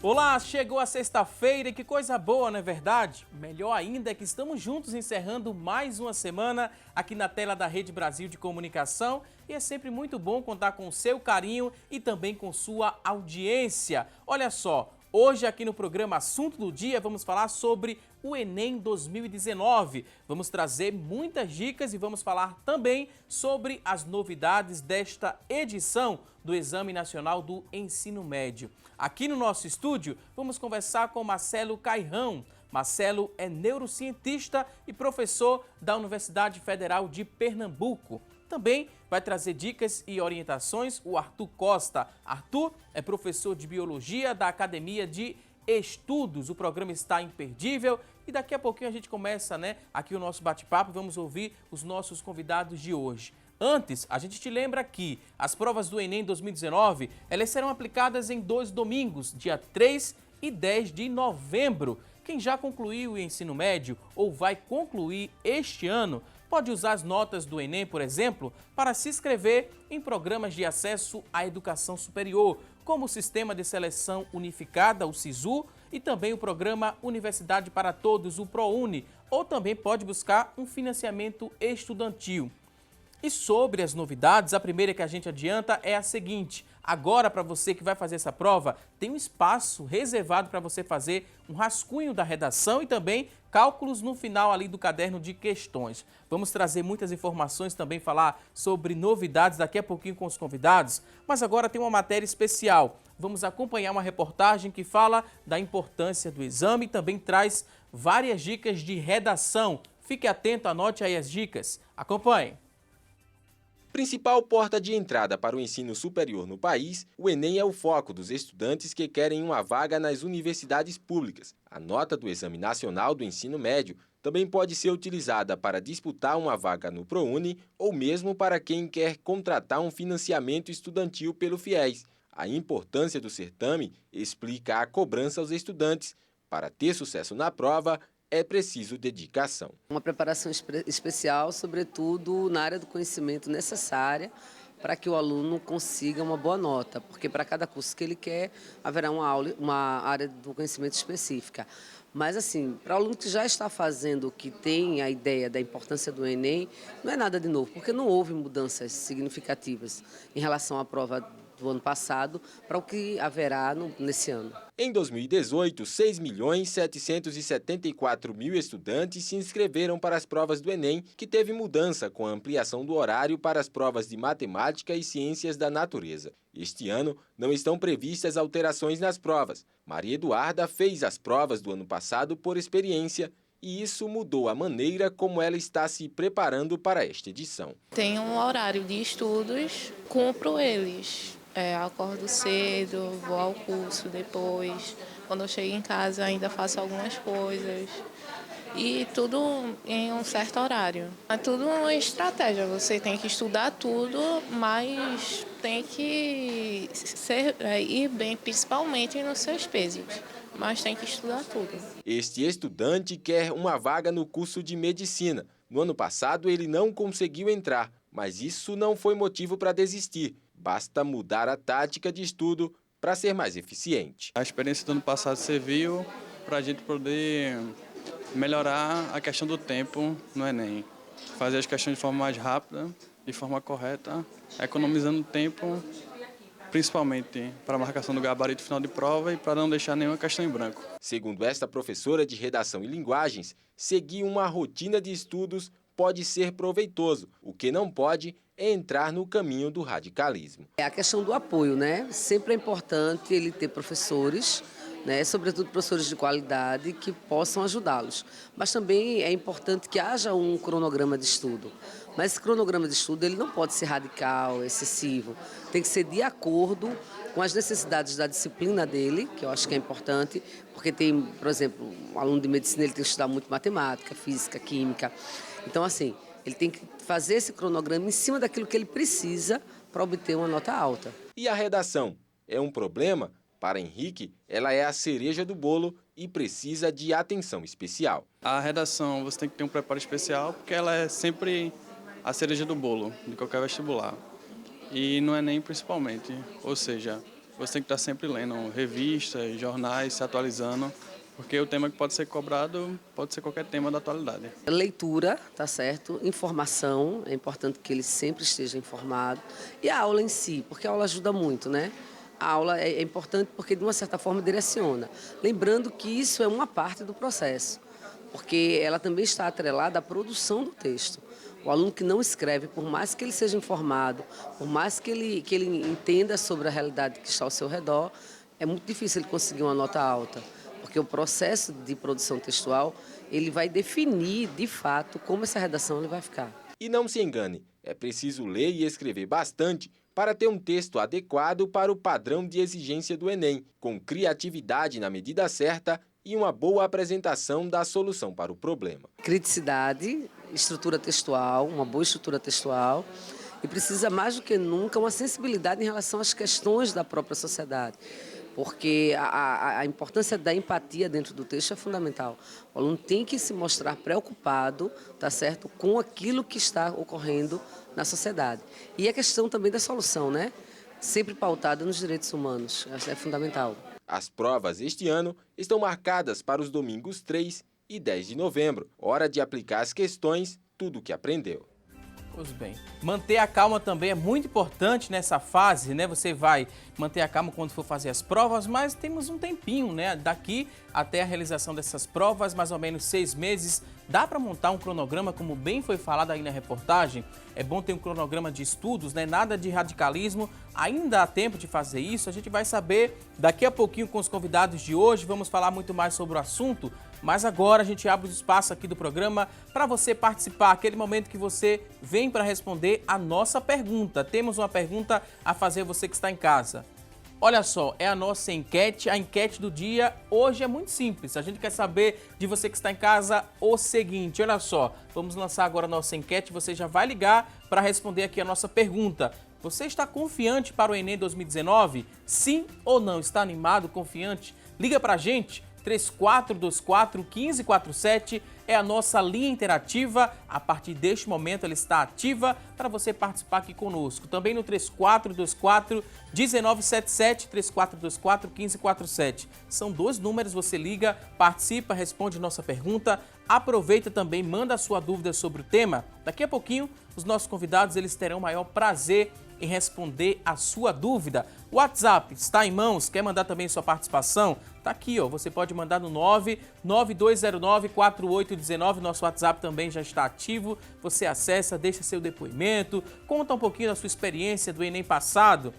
Olá, chegou a sexta-feira e que coisa boa, não é verdade? Melhor ainda é que estamos juntos encerrando mais uma semana aqui na tela da Rede Brasil de Comunicação e é sempre muito bom contar com o seu carinho e também com sua audiência. Olha só, hoje aqui no programa Assunto do Dia vamos falar sobre o Enem 2019. Vamos trazer muitas dicas e vamos falar também sobre as novidades desta edição do Exame Nacional do Ensino Médio. Aqui no nosso estúdio, vamos conversar com Marcelo Cairrão. Marcelo é neurocientista e professor da Universidade Federal de Pernambuco. Também vai trazer dicas e orientações o Arthur Costa. Arthur é professor de Biologia da Academia de Estudos. O programa está imperdível e daqui a pouquinho a gente começa, aqui o nosso bate-papo. Vamos ouvir os nossos convidados de hoje. Antes, a gente te lembra que as provas do Enem 2019, elas serão aplicadas em 2 domingos, dia 3 e 10 de novembro. Quem já concluiu o ensino médio ou vai concluir este ano, pode usar as notas do Enem, por exemplo, para se inscrever em programas de acesso à educação superior, como o Sistema de Seleção Unificada, o SISU, e também o programa Universidade para Todos, o ProUni, ou também pode buscar um financiamento estudantil. E sobre as novidades, a primeira que a gente adianta é a seguinte: agora, para você que vai fazer essa prova, tem um espaço reservado para você fazer um rascunho da redação e também cálculos no final ali do caderno de questões. Vamos trazer muitas informações, também falar sobre novidades daqui a pouquinho com os convidados, mas agora tem uma matéria especial. Vamos acompanhar uma reportagem que fala da importância do exame e também traz várias dicas de redação. Fique atento, anote aí as dicas. Acompanhe. Principal porta de entrada para o ensino superior no país, o Enem é o foco dos estudantes que querem uma vaga nas universidades públicas. A nota do Exame Nacional do Ensino Médio também pode ser utilizada para disputar uma vaga no ProUni ou mesmo para quem quer contratar um financiamento estudantil pelo FIES. A importância do certame explica a cobrança aos estudantes. Para ter sucesso na prova, é preciso dedicação. Uma preparação especial, sobretudo na área do conhecimento necessária para que o aluno consiga uma boa nota, porque para cada curso que ele quer, haverá uma área do conhecimento específica. Mas, assim, para o aluno que já está fazendo, que tem a ideia da importância do Enem, não é nada de novo, porque não houve mudanças significativas em relação à prova do ano passado para o que haverá nesse ano. Em 2018, 6.774.000 estudantes se inscreveram para as provas do Enem, que teve mudança com a ampliação do horário para as provas de matemática e ciências da natureza. Este ano, não estão previstas alterações nas provas. Maria Eduarda fez as provas do ano passado por experiência e isso mudou a maneira como ela está se preparando para esta edição. Tenho um horário de estudos, cumpro eles. Acordo cedo, vou ao curso depois. Quando eu chego em casa ainda faço algumas coisas. E tudo em um certo horário. É tudo uma estratégia, você tem que estudar tudo, mas tem que ir bem, principalmente nos seus pesos. Mas tem que estudar tudo. Este estudante quer uma vaga no curso de medicina. No ano passado ele não conseguiu entrar, mas isso não foi motivo para desistir. Basta mudar a tática de estudo para ser mais eficiente. A experiência do ano passado serviu para a gente poder melhorar a questão do tempo no Enem. Fazer as questões de forma mais rápida, de forma correta, economizando tempo, principalmente para a marcação do gabarito final de prova e para não deixar nenhuma questão em branco. Segundo esta professora de Redação e Linguagens, seguir uma rotina de estudos pode ser proveitoso. O que não pode é entrar no caminho do radicalismo. É a questão do apoio, Sempre é importante ele ter professores, sobretudo professores de qualidade, que possam ajudá-los. Mas também é importante que haja um cronograma de estudo. Mas esse cronograma de estudo ele não pode ser radical, excessivo. Tem que ser de acordo com as necessidades da disciplina dele, que eu acho que é importante, porque tem, por exemplo, um aluno de medicina ele tem que estudar muito matemática, física, química. Então, assim, ele tem que fazer esse cronograma em cima daquilo que ele precisa para obter uma nota alta. E a redação? É um problema? Para Henrique, ela é a cereja do bolo e precisa de atenção especial. A redação você tem que ter um preparo especial, porque ela é sempre a cereja do bolo de qualquer vestibular. E no Enem principalmente. Ou seja, você tem que estar sempre lendo revistas, jornais, se atualizando, porque o tema que pode ser cobrado pode ser qualquer tema da atualidade. Leitura, tá certo? Informação, é importante que ele sempre esteja informado. E a aula em si, porque a aula ajuda muito, né? A aula é importante porque, de uma certa forma, direciona. Lembrando que isso é uma parte do processo, porque ela também está atrelada à produção do texto. O aluno que não escreve, por mais que ele seja informado, por mais que ele entenda sobre a realidade que está ao seu redor, é muito difícil ele conseguir uma nota alta, porque o processo de produção textual ele vai definir, de fato, como essa redação ele vai ficar. E não se engane, é preciso ler e escrever bastante para ter um texto adequado para o padrão de exigência do Enem, com criatividade na medida certa e uma boa apresentação da solução para o problema. Criticidade, estrutura textual, uma boa estrutura textual, e precisa mais do que nunca uma sensibilidade em relação às questões da própria sociedade, porque a importância da empatia dentro do texto é fundamental. O aluno tem que se mostrar preocupado, tá certo, com aquilo que está ocorrendo na sociedade. E a questão também da solução, né? Sempre pautada nos direitos humanos, isso é fundamental. As provas este ano estão marcadas para os domingos 3 e 10 de novembro, hora de aplicar as questões, tudo o que aprendeu. Pois bem, manter a calma também é muito importante nessa fase, né? Você vai manter a calma quando for fazer as provas, mas temos um tempinho, né? Daqui até a realização dessas provas, mais ou menos 6 meses. Dá para montar um cronograma, como bem foi falado aí na reportagem? É bom ter um cronograma de estudos, né? Nada de radicalismo. Ainda há tempo de fazer isso. A gente vai saber daqui a pouquinho com os convidados de hoje. Vamos falar muito mais sobre o assunto. Mas agora a gente abre o espaço aqui do programa para você participar, aquele momento que você vem para responder a nossa pergunta. Temos uma pergunta a fazer você que está em casa. Olha só, é a nossa enquete, a enquete do dia hoje é muito simples. A gente quer saber de você que está em casa o seguinte, olha só, vamos lançar agora a nossa enquete, você já vai ligar para responder aqui a nossa pergunta. Você está confiante para o Enem 2019? Sim ou não? Está animado, confiante? Liga para a gente. 3424-1547 é a nossa linha interativa. A partir deste momento ela está ativa para você participar aqui conosco. Também no 3424-1977, 3424-1547. São 2 números, você liga, participa, responde nossa pergunta. Aproveita também, manda a sua dúvida sobre o tema. Daqui a pouquinho, os nossos convidados eles terão o maior prazer em responder a sua dúvida. O WhatsApp está em mãos, quer mandar também sua participação? Tá aqui, ó. Você pode mandar no 99209-4819. Nosso WhatsApp também já está ativo. Você acessa, deixa seu depoimento, conta um pouquinho da sua experiência do Enem passado.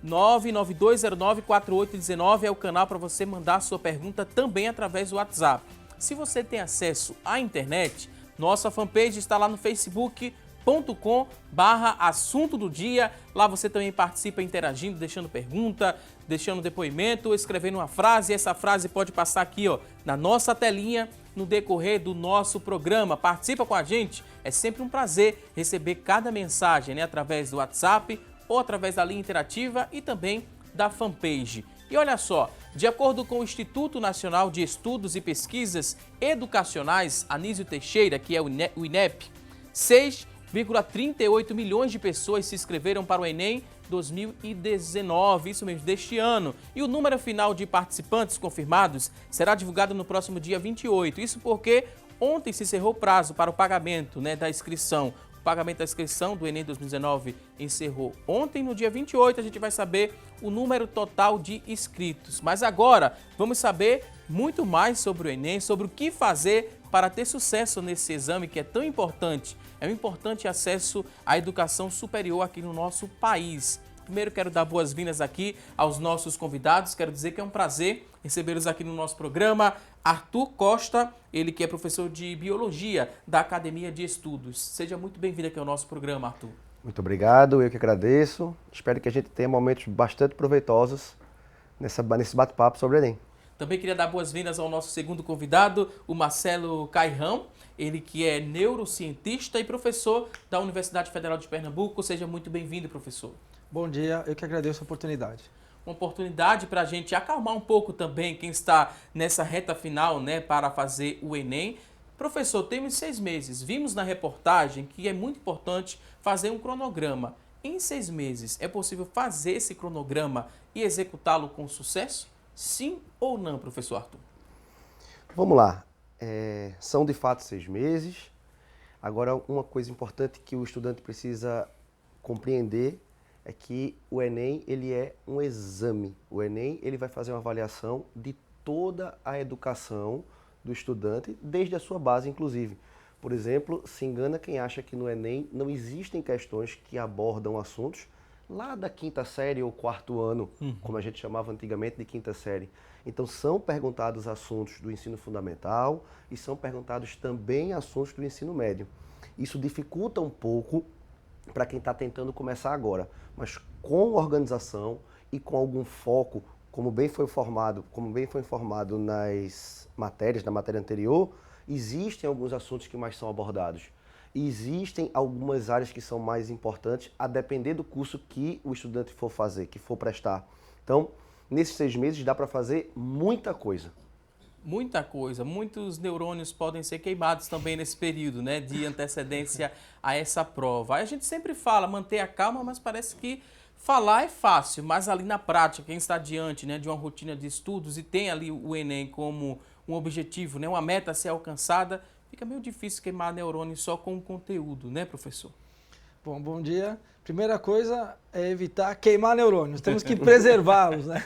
99209-4819 é o canal para você mandar a sua pergunta também através do WhatsApp. Se você tem acesso à internet, nossa fanpage está lá no facebook.com/assunto do dia. Lá você também participa interagindo, deixando pergunta, deixando depoimento, escrevendo uma frase. Essa frase pode passar aqui, ó, na nossa telinha no decorrer do nosso programa. Participa com a gente. É sempre um prazer receber cada mensagem, né, através do WhatsApp ou através da linha interativa e também da fanpage. E olha só, de acordo com o Instituto Nacional de Estudos e Pesquisas Educacionais, Anísio Teixeira, que é o INEP, 6,38 milhões de pessoas se inscreveram para o Enem 2019, isso mesmo, deste ano. E o número final de participantes confirmados será divulgado no próximo dia 28. Isso porque ontem se encerrou o prazo para o pagamento, né, da inscrição. O pagamento da inscrição do Enem 2019 encerrou ontem, no dia 28, a gente vai saber o número total de inscritos. Mas agora vamos saber muito mais sobre o Enem, sobre o que fazer para ter sucesso nesse exame que é tão importante. É um importante acesso à educação superior aqui no nosso país. Primeiro quero dar boas-vindas aqui aos nossos convidados. Quero dizer que é um prazer recebê-los aqui no nosso programa. Arthur Costa, ele que é professor de Biologia da Academia de Estudos. Seja muito bem-vindo aqui ao nosso programa, Arthur. Muito obrigado, eu que agradeço. Espero que a gente tenha momentos bastante proveitosos nesse bate-papo sobre o Enem. Também queria dar boas-vindas ao nosso segundo convidado, o Marcelo Cairrão, ele que é neurocientista e professor da Universidade Federal de Pernambuco. Seja muito bem-vindo, professor. Bom dia, eu que agradeço a oportunidade. Uma oportunidade para a gente acalmar um pouco também quem está nessa reta final, né, para fazer o Enem. Professor, temos 6 meses. Vimos na reportagem que é muito importante fazer um cronograma. Em 6 meses, é possível fazer esse cronograma e executá-lo com sucesso? Sim ou não, professor Arthur? Vamos lá. São de fato 6 meses. Agora, uma coisa importante que o estudante precisa compreender é que o Enem ele é um exame. O Enem ele vai fazer uma avaliação de toda a educação do estudante, desde a sua base, inclusive. Por exemplo, se engana quem acha que no Enem não existem questões que abordam assuntos lá da 5ª série ou 4º ano, como a gente chamava antigamente de 5ª série. Então são perguntados assuntos do ensino fundamental e são perguntados também assuntos do ensino médio. Isso dificulta um pouco para quem está tentando começar agora, mas com organização e com algum foco, como bem foi informado nas matérias, na matéria anterior, existem alguns assuntos que mais são abordados. E existem algumas áreas que são mais importantes a depender do curso que o estudante for fazer, que for prestar. Então, nesses 6 meses dá para fazer muita coisa. Muita coisa. Muitos neurônios podem ser queimados também nesse período, né, de antecedência a essa prova. Aí a gente sempre fala, manter a calma, mas parece que falar é fácil, mas ali na prática, quem está diante, né, de uma rotina de estudos e tem ali o Enem como um objetivo, né, uma meta a ser alcançada, fica meio difícil queimar neurônios só com o conteúdo, né, professor? Bom dia. Primeira coisa é evitar queimar neurônios. Temos que preservá-los, né?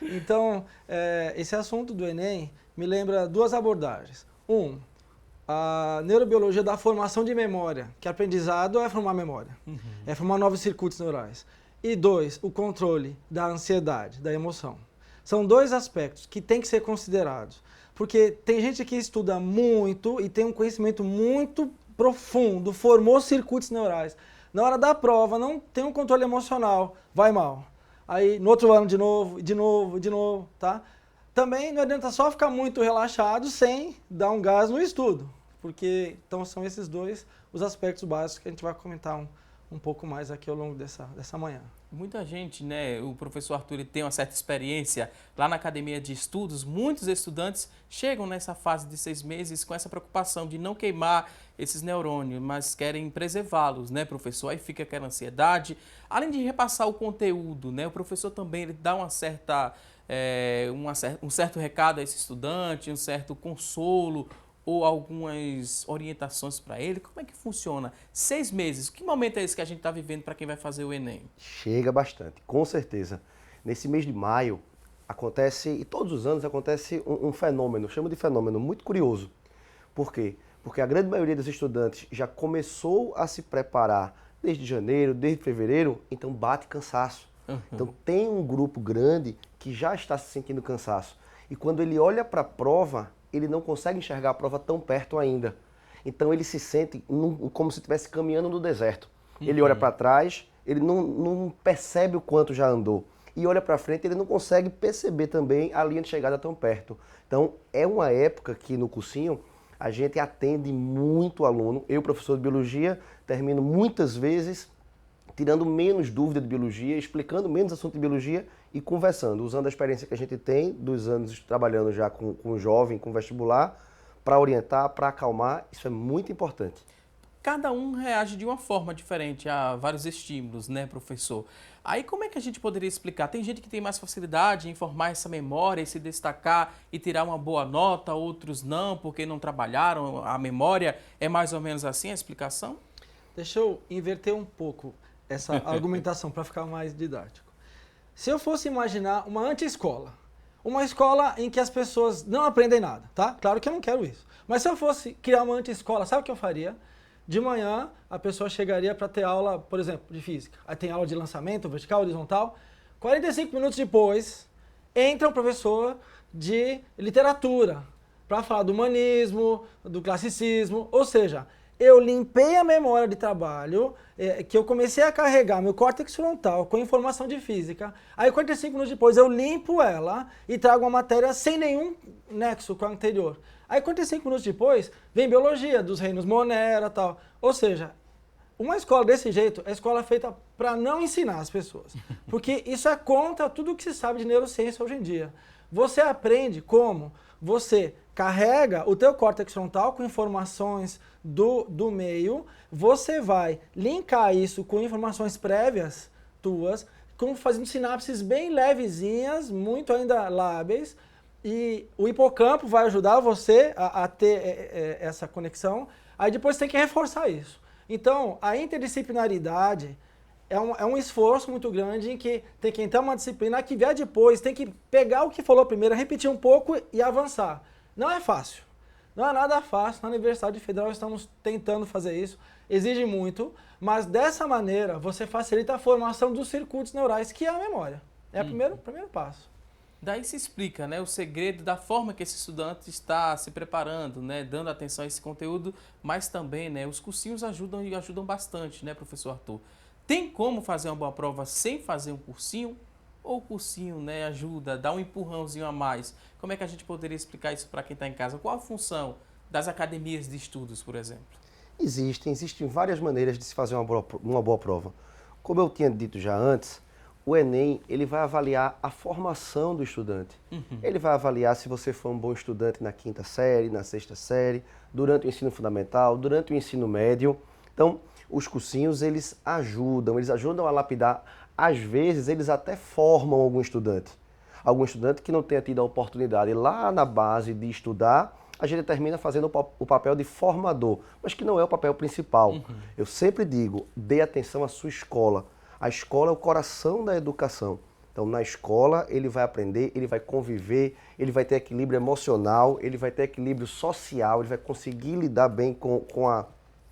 Então, esse assunto do Enem me lembra 2 abordagens. A neurobiologia da formação de memória, que aprendizado é formar memória, é formar novos circuitos neurais. E 2, o controle da ansiedade, da emoção. São 2 aspectos que têm que ser considerados. Porque tem gente que estuda muito e tem um conhecimento muito profundo, formou circuitos neurais. Na hora da prova, não tem um controle emocional, vai mal. Aí, no outro ano, de novo, tá? Também não adianta só ficar muito relaxado sem dar um gás no estudo. Porque, então, são esses 2 os aspectos básicos que a gente vai comentar um pouco mais aqui ao longo dessa manhã. Muita gente, né, o professor Arthur ele tem uma certa experiência lá na academia de estudos, muitos estudantes chegam nessa fase de 6 meses com essa preocupação de não queimar esses neurônios, mas querem preservá-los, né, professor? Aí fica aquela ansiedade. Além de repassar o conteúdo, né, o professor também ele dá um certo recado a esse estudante, um certo consolo, ou algumas orientações para ele? Como é que funciona? 6 meses, que momento é esse que a gente está vivendo para quem vai fazer o Enem? Chega bastante, com certeza. Nesse mês de maio acontece, e todos os anos acontece um fenômeno, chamo de fenômeno muito curioso. Por quê? Porque a grande maioria dos estudantes já começou a se preparar desde janeiro, desde fevereiro, então bate cansaço. Então tem um grupo grande que já está se sentindo cansaço. E quando ele olha para a prova, ele não consegue enxergar a prova tão perto ainda. Então ele se sente como se estivesse caminhando no deserto. Ele olha para trás, ele não percebe o quanto já andou. E olha para frente, ele não consegue perceber também a linha de chegada tão perto. Então é uma época que no cursinho a gente atende muito aluno. Eu, professor de biologia, termino muitas vezes tirando menos dúvida de biologia, explicando menos assunto de biologia e conversando, usando a experiência que a gente tem dos anos trabalhando já com jovem, com vestibular, para orientar, para acalmar. Isso é muito importante. Cada um reage de uma forma diferente a vários estímulos, né, professor? Aí como é que a gente poderia explicar? Tem gente que tem mais facilidade em formar essa memória e se destacar e tirar uma boa nota, outros não, porque não trabalharam a memória. É mais ou menos assim a explicação? Deixa eu inverter um pouco essa argumentação para ficar mais didático. Se eu fosse imaginar uma anti-escola, uma escola em que as pessoas não aprendem nada, tá? Claro que eu não quero isso. Mas se eu fosse criar uma anti-escola, sabe o que eu faria? De manhã, a pessoa chegaria para ter aula, por exemplo, de física. Aí tem aula de lançamento, vertical, horizontal. 45 minutos depois, entra um professor de literatura para falar do humanismo, do classicismo. Ou seja, eu limpei a memória de trabalho, que eu comecei a carregar meu córtex frontal com informação de física. Aí 45 minutos depois eu limpo ela e trago uma matéria sem nenhum nexo com a anterior. Aí 45 minutos depois vem biologia, dos reinos Monera e tal. Ou seja, uma escola desse jeito é escola feita para não ensinar as pessoas. Porque isso é contra tudo o que se sabe de neurociência hoje em dia. Você aprende como você carrega o teu córtex frontal com informações do meio, você vai linkar isso com informações prévias tuas, fazendo sinapses bem levezinhas, muito ainda lábeis, e o hipocampo vai ajudar você a ter essa conexão, aí depois tem que reforçar isso. Então, a interdisciplinaridade é um esforço muito grande em que tem que entrar uma disciplina que vier depois, tem que pegar o que falou primeiro, repetir um pouco e avançar. Não é fácil. Não é nada fácil. Na Universidade Federal estamos tentando fazer isso. Exige muito, mas dessa maneira você facilita a formação dos circuitos neurais, que é a memória. É o primeiro passo. Daí se explica, né, o segredo da forma que esse estudante está se preparando, né, dando atenção a esse conteúdo, mas também, né, os cursinhos ajudam e ajudam bastante, né, professor Arthur? Tem como fazer uma boa prova sem fazer um cursinho? Ou o cursinho, né, ajuda, dá um empurrãozinho a mais? Como é que a gente poderia explicar isso para quem está em casa? Qual a função das academias de estudos, por exemplo? Existem várias maneiras de se fazer uma boa prova. Como eu tinha dito já antes, o Enem ele vai avaliar a formação do estudante. Ele vai avaliar se você foi um bom estudante na 5ª série, na 6ª série, durante o ensino fundamental, durante o ensino médio. Então, os cursinhos eles ajudam a lapidar. Às vezes, eles até formam algum estudante que não tenha tido a oportunidade lá na base de estudar, a gente termina fazendo o papel de formador, mas que não é o papel principal. Eu sempre digo, dê atenção à sua escola. A escola é o coração da educação. Então, na escola, ele vai aprender, ele vai conviver, ele vai ter equilíbrio emocional, ele vai ter equilíbrio social, ele vai conseguir lidar bem com a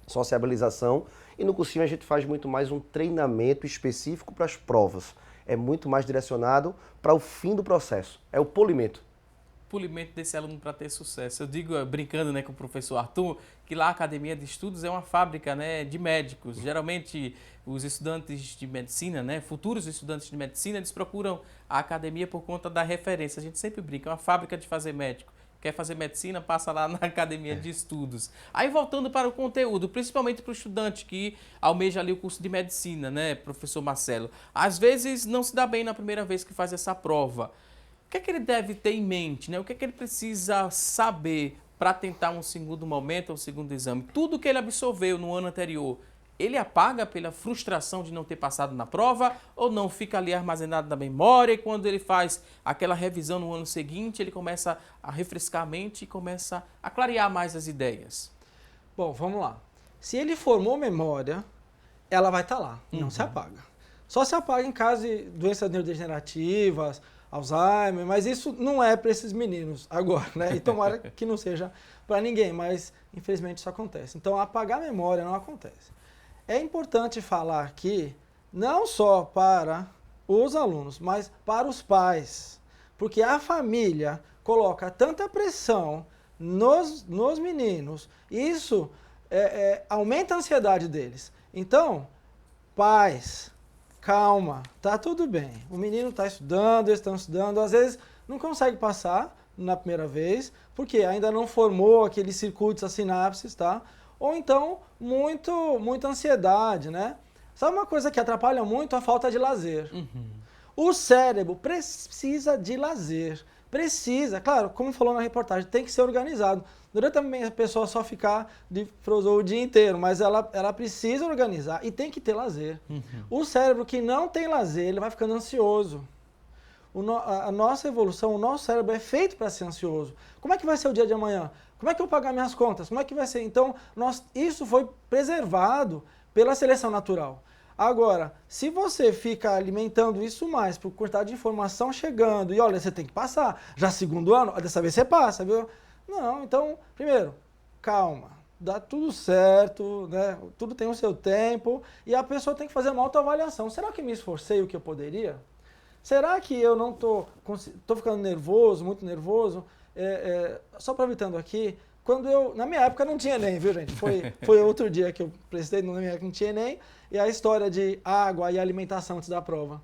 sociabilização. E no cursinho a gente faz muito mais um treinamento específico para as provas. É muito mais direcionado para o fim do processo. É o polimento. Polimento desse aluno para ter sucesso. Eu digo, brincando, né, com o professor Arthur, que lá a Academia de Estudos é uma fábrica, né, de médicos. Geralmente os estudantes de medicina, né, futuros estudantes de medicina, eles procuram a academia por conta da referência. A gente sempre brinca, é uma fábrica de fazer médico. Quer fazer medicina, passa lá na Academia de Estudos. Aí voltando para o conteúdo, principalmente para o estudante que almeja ali o curso de medicina, né, professor Marcelo? Às vezes não se dá bem na primeira vez que faz essa prova. O que é que ele deve ter em mente, né? O que é que ele precisa saber para tentar um segundo momento, um segundo exame? Tudo que ele absorveu no ano anterior, ele apaga pela frustração de não ter passado na prova ou não fica ali armazenado na memória e quando ele faz aquela revisão no ano seguinte, ele começa a refrescar a mente e começa a clarear mais as ideias? Bom, vamos lá. Se ele formou memória, ela vai estar lá, não se apaga. Só se apaga em caso de doenças neurodegenerativas, Alzheimer, mas isso não é para esses meninos agora, né? E tomara que não seja para ninguém, mas infelizmente isso acontece. Então, apagar a memória não acontece. É importante falar aqui, não só para os alunos, mas para os pais, porque a família coloca tanta pressão nos meninos, isso aumenta a ansiedade deles. Então, pais, calma, tá tudo bem. O menino está estudando, eles estão estudando, às vezes não consegue passar na primeira vez, porque ainda não formou aqueles circuitos, as sinapses, tá? Ou então, muita ansiedade, né? Sabe uma coisa que atrapalha muito? A falta de lazer. O cérebro precisa de lazer. Precisa, claro, como falou na reportagem, tem que ser organizado. Não é também a pessoa só ficar de o dia inteiro, mas ela precisa organizar e tem que ter lazer. O cérebro que não tem lazer, ele vai ficando ansioso. A nossa evolução, o nosso cérebro é feito para ser ansioso. Como é que vai ser o dia de amanhã? Como é que eu vou pagar minhas contas? Como é que vai ser? Então, isso foi preservado pela seleção natural. Agora, se você fica alimentando isso mais por quantidade de informação chegando, e olha, você tem que passar, já segundo ano, dessa vez você passa, viu? Não, então, primeiro, calma, dá tudo certo, né? Tudo tem o seu tempo, e a pessoa tem que fazer uma autoavaliação. Será que me esforcei o que eu poderia? Será que eu não tô ficando nervoso, muito nervoso? Só aproveitando aqui, na minha época não tinha Enem, viu, gente? Foi outro dia que eu prestei, na minha época não tinha Enem, e a história de água e alimentação antes da prova.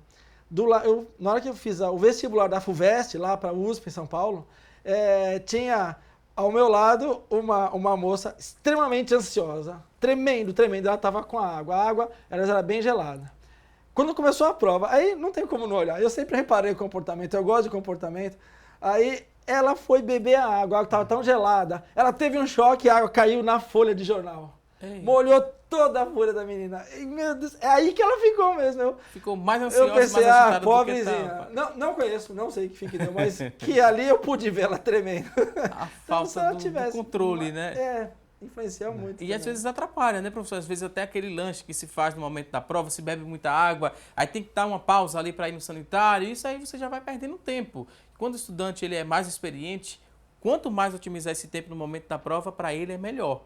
Na hora que eu fiz o vestibular da FUVEST, lá para a USP, em São Paulo, tinha ao meu lado uma moça extremamente ansiosa, tremendo, ela estava com a água era bem gelada. Quando começou a prova, aí não tem como não olhar, eu sempre reparei o comportamento, eu gosto de comportamento, aí ela foi beber a água estava tão gelada, ela teve um choque e a água caiu na folha de jornal. Ei. Molhou toda a folha da menina. E, meu Deus, é aí que ela ficou mesmo. Ficou mais ansiosa, Eu pensei, mais agitada do que pobrezinha. tava. Não conheço, não sei que fim que deu, mas que ali eu pude ver ela tremendo. A Então, se falta ela do tivesse controle, né? Influencia muito. E às também. vezes atrapalha, né, professor? Às vezes até aquele lanche que se faz no momento da prova, se bebe muita água, aí tem que dar uma pausa ali para ir no sanitário, isso aí você já vai perdendo tempo. Quando o estudante ele é mais experiente, quanto mais otimizar esse tempo no momento da prova, para ele é melhor.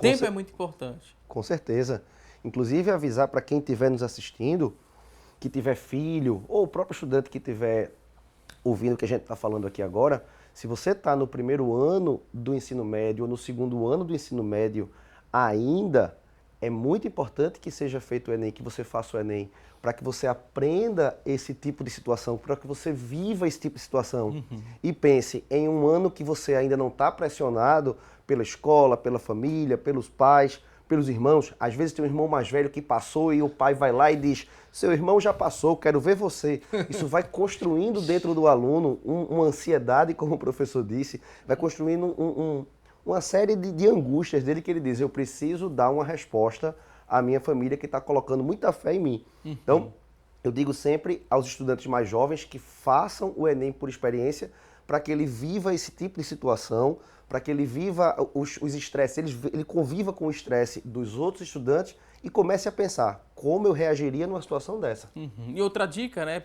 Tempo é muito importante. Com certeza. Inclusive avisar para quem estiver nos assistindo, que tiver filho, ou o próprio estudante que estiver ouvindo o que a gente está falando aqui agora, se você está no primeiro ano do ensino médio ou no segundo ano do ensino médio ainda, é muito importante que seja feito o Enem, que você faça o Enem, para que você aprenda esse tipo de situação, para que você viva esse tipo de situação. E pense em um ano que você ainda não está pressionado pela escola, pela família, pelos pais, pelos irmãos. Às vezes tem um irmão mais velho que passou e o pai vai lá e diz: seu irmão já passou, quero ver você. Isso vai construindo dentro do aluno uma ansiedade, como o professor disse, vai construindo uma série de angústias dele que ele diz: eu preciso dar uma resposta à minha família que está colocando muita fé em mim. Então, eu digo sempre aos estudantes mais jovens que façam o Enem por experiência, para que ele viva esse tipo de situação, para que ele viva os estresses, ele conviva com o estresse dos outros estudantes e comece a pensar como eu reagiria numa situação dessa. E outra dica, né?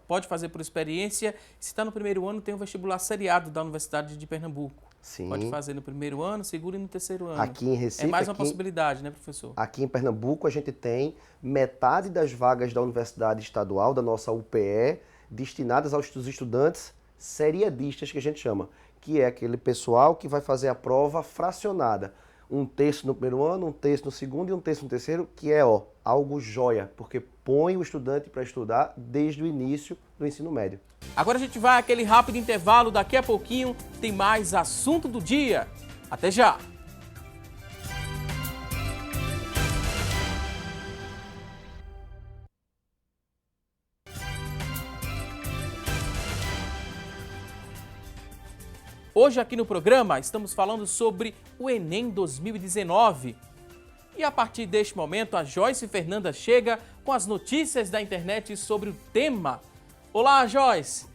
Pode fazer por experiência. Se está no primeiro ano, tem o vestibular seriado da Universidade de Pernambuco. Sim. Pode fazer no primeiro ano, segundo e no terceiro ano. Aqui em Recife, é mais uma possibilidade, né, professor? Aqui em Pernambuco, a gente tem metade das vagas da Universidade Estadual, da nossa UPE, destinadas aos estudantes seriadistas, que a gente chama, que é aquele pessoal que vai fazer a prova fracionada. Um terço no primeiro ano, um terço no segundo e um terço no terceiro, que é algo joia, porque põe o estudante para estudar desde o início do ensino médio. Agora a gente vai àquele rápido intervalo, daqui a pouquinho tem mais assunto do dia. Até já! Hoje aqui no programa estamos falando sobre o Enem 2019. E a partir deste momento a Joyce Fernanda chega com as notícias da internet sobre o tema. Olá, Joyce!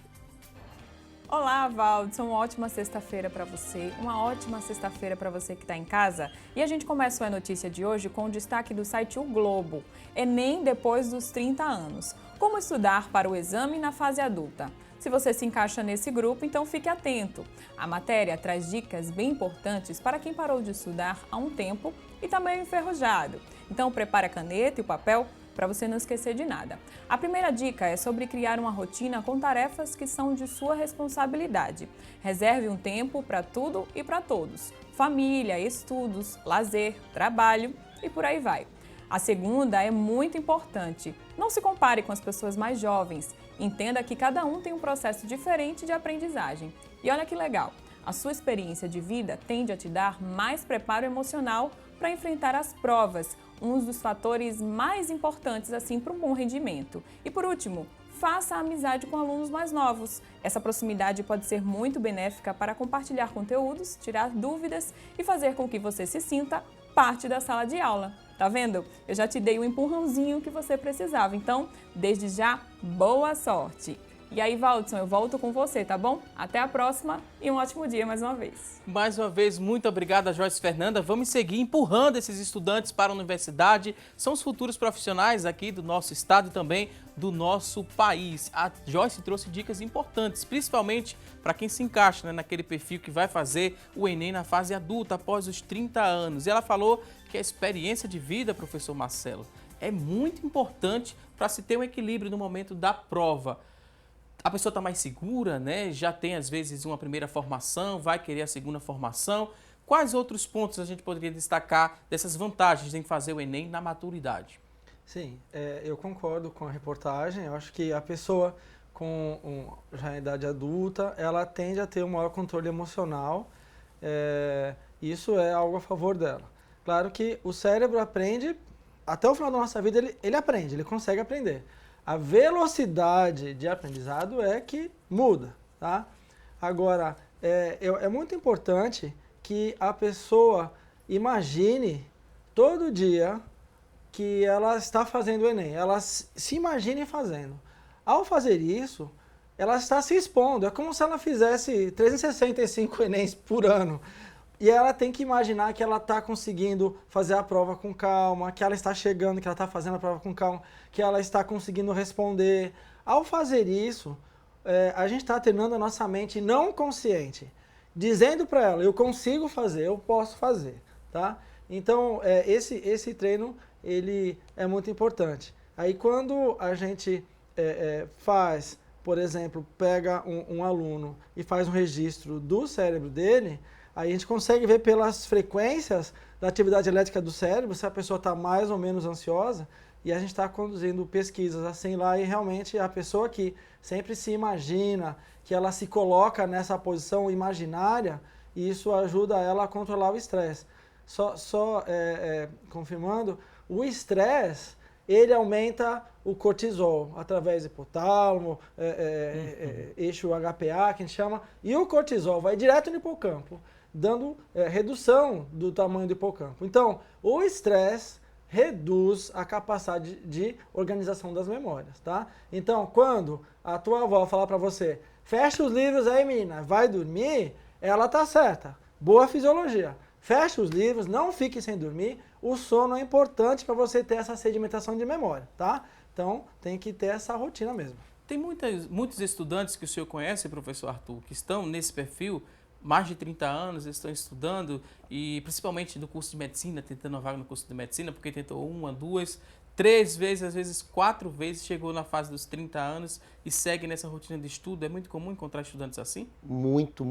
Olá, Valdson, uma ótima sexta-feira para você, uma ótima sexta-feira para você que está em casa. E a gente começa a notícia de hoje com o destaque do site O Globo, Enem depois dos 30 anos. Como estudar para o exame na fase adulta? Se você se encaixa nesse grupo, então fique atento. A matéria traz dicas bem importantes para quem parou de estudar há um tempo e está meio enferrujado. Então prepare a caneta e o papel para você não esquecer de nada. A primeira dica é sobre criar uma rotina com tarefas que são de sua responsabilidade. Reserve um tempo para tudo e para todos. Família, estudos, lazer, trabalho e por aí vai. A segunda é muito importante. Não se compare com as pessoas mais jovens. Entenda que cada um tem um processo diferente de aprendizagem. E olha que legal, a sua experiência de vida tende a te dar mais preparo emocional para enfrentar as provas, um dos fatores mais importantes assim para um bom rendimento. E por último, faça amizade com alunos mais novos. Essa proximidade pode ser muito benéfica para compartilhar conteúdos, tirar dúvidas e fazer com que você se sinta parte da sala de aula. Tá vendo? Eu já te dei o empurrãozinho que você precisava. Então, desde já, boa sorte! E aí, Valdson, eu volto com você, tá bom? Até a próxima e um ótimo dia mais uma vez. Mais uma vez, muito obrigada, Joyce Fernanda. Vamos seguir empurrando esses estudantes para a universidade. São os futuros profissionais aqui do nosso estado e também do nosso país. A Joyce trouxe dicas importantes, principalmente para quem se encaixa, né, naquele perfil que vai fazer o Enem na fase adulta, após os 30 anos. E ela falou que a experiência de vida, professor Marcelo, é muito importante para se ter um equilíbrio no momento da prova. A pessoa está mais segura, né? Já tem às vezes uma primeira formação, vai querer a segunda formação. Quais outros pontos a gente poderia destacar dessas vantagens em fazer o Enem na maturidade? Sim, eu concordo com a reportagem. Eu acho que a pessoa com já a idade adulta, ela tende a ter um maior controle emocional. Isso é algo a favor dela. Claro que o cérebro aprende, até o final da nossa vida ele aprende, ele consegue aprender. A velocidade de aprendizado é que muda, tá? Agora, é muito importante que a pessoa imagine todo dia que ela está fazendo o Enem. Ela se imagine fazendo. Ao fazer isso, ela está se expondo. É como se ela fizesse 365 Enems por ano. E ela tem que imaginar que ela está conseguindo fazer a prova com calma, que ela está chegando, que ela está fazendo a prova com calma, que ela está conseguindo responder. Ao fazer isso, a gente está treinando a nossa mente não consciente, dizendo para ela, eu consigo fazer, eu posso fazer, tá? Então, esse treino, ele é muito importante. Aí, quando a gente faz, por exemplo, pega um aluno e faz um registro do cérebro dele, aí a gente consegue ver pelas frequências da atividade elétrica do cérebro se a pessoa está mais ou menos ansiosa, e a gente está conduzindo pesquisas assim lá, e realmente a pessoa que sempre se imagina, que ela se coloca nessa posição imaginária, e isso ajuda ela a controlar o estresse. Só confirmando, o estresse, ele aumenta o cortisol através do hipotálamo, eixo HPA, que a gente chama, e o cortisol vai direto no hipocampo, dando redução do tamanho do hipocampo. Então, o estresse reduz a capacidade de organização das memórias, tá? Então, quando a tua avó falar para você, fecha os livros aí, menina, vai dormir, ela tá certa. Boa fisiologia. Fecha os livros, não fique sem dormir. O sono é importante para você ter essa sedimentação de memória, tá? Então, tem que ter essa rotina mesmo. Tem muitos estudantes que o senhor conhece, professor Arthur, que estão nesse perfil, mais de 30 anos, estão estudando, e principalmente no curso de medicina, tentando uma vaga no curso de medicina, porque tentou 1, 2, 3 vezes, às vezes 4 vezes, chegou na fase dos 30 anos e segue nessa rotina de estudo. É muito comum encontrar estudantes assim? Muito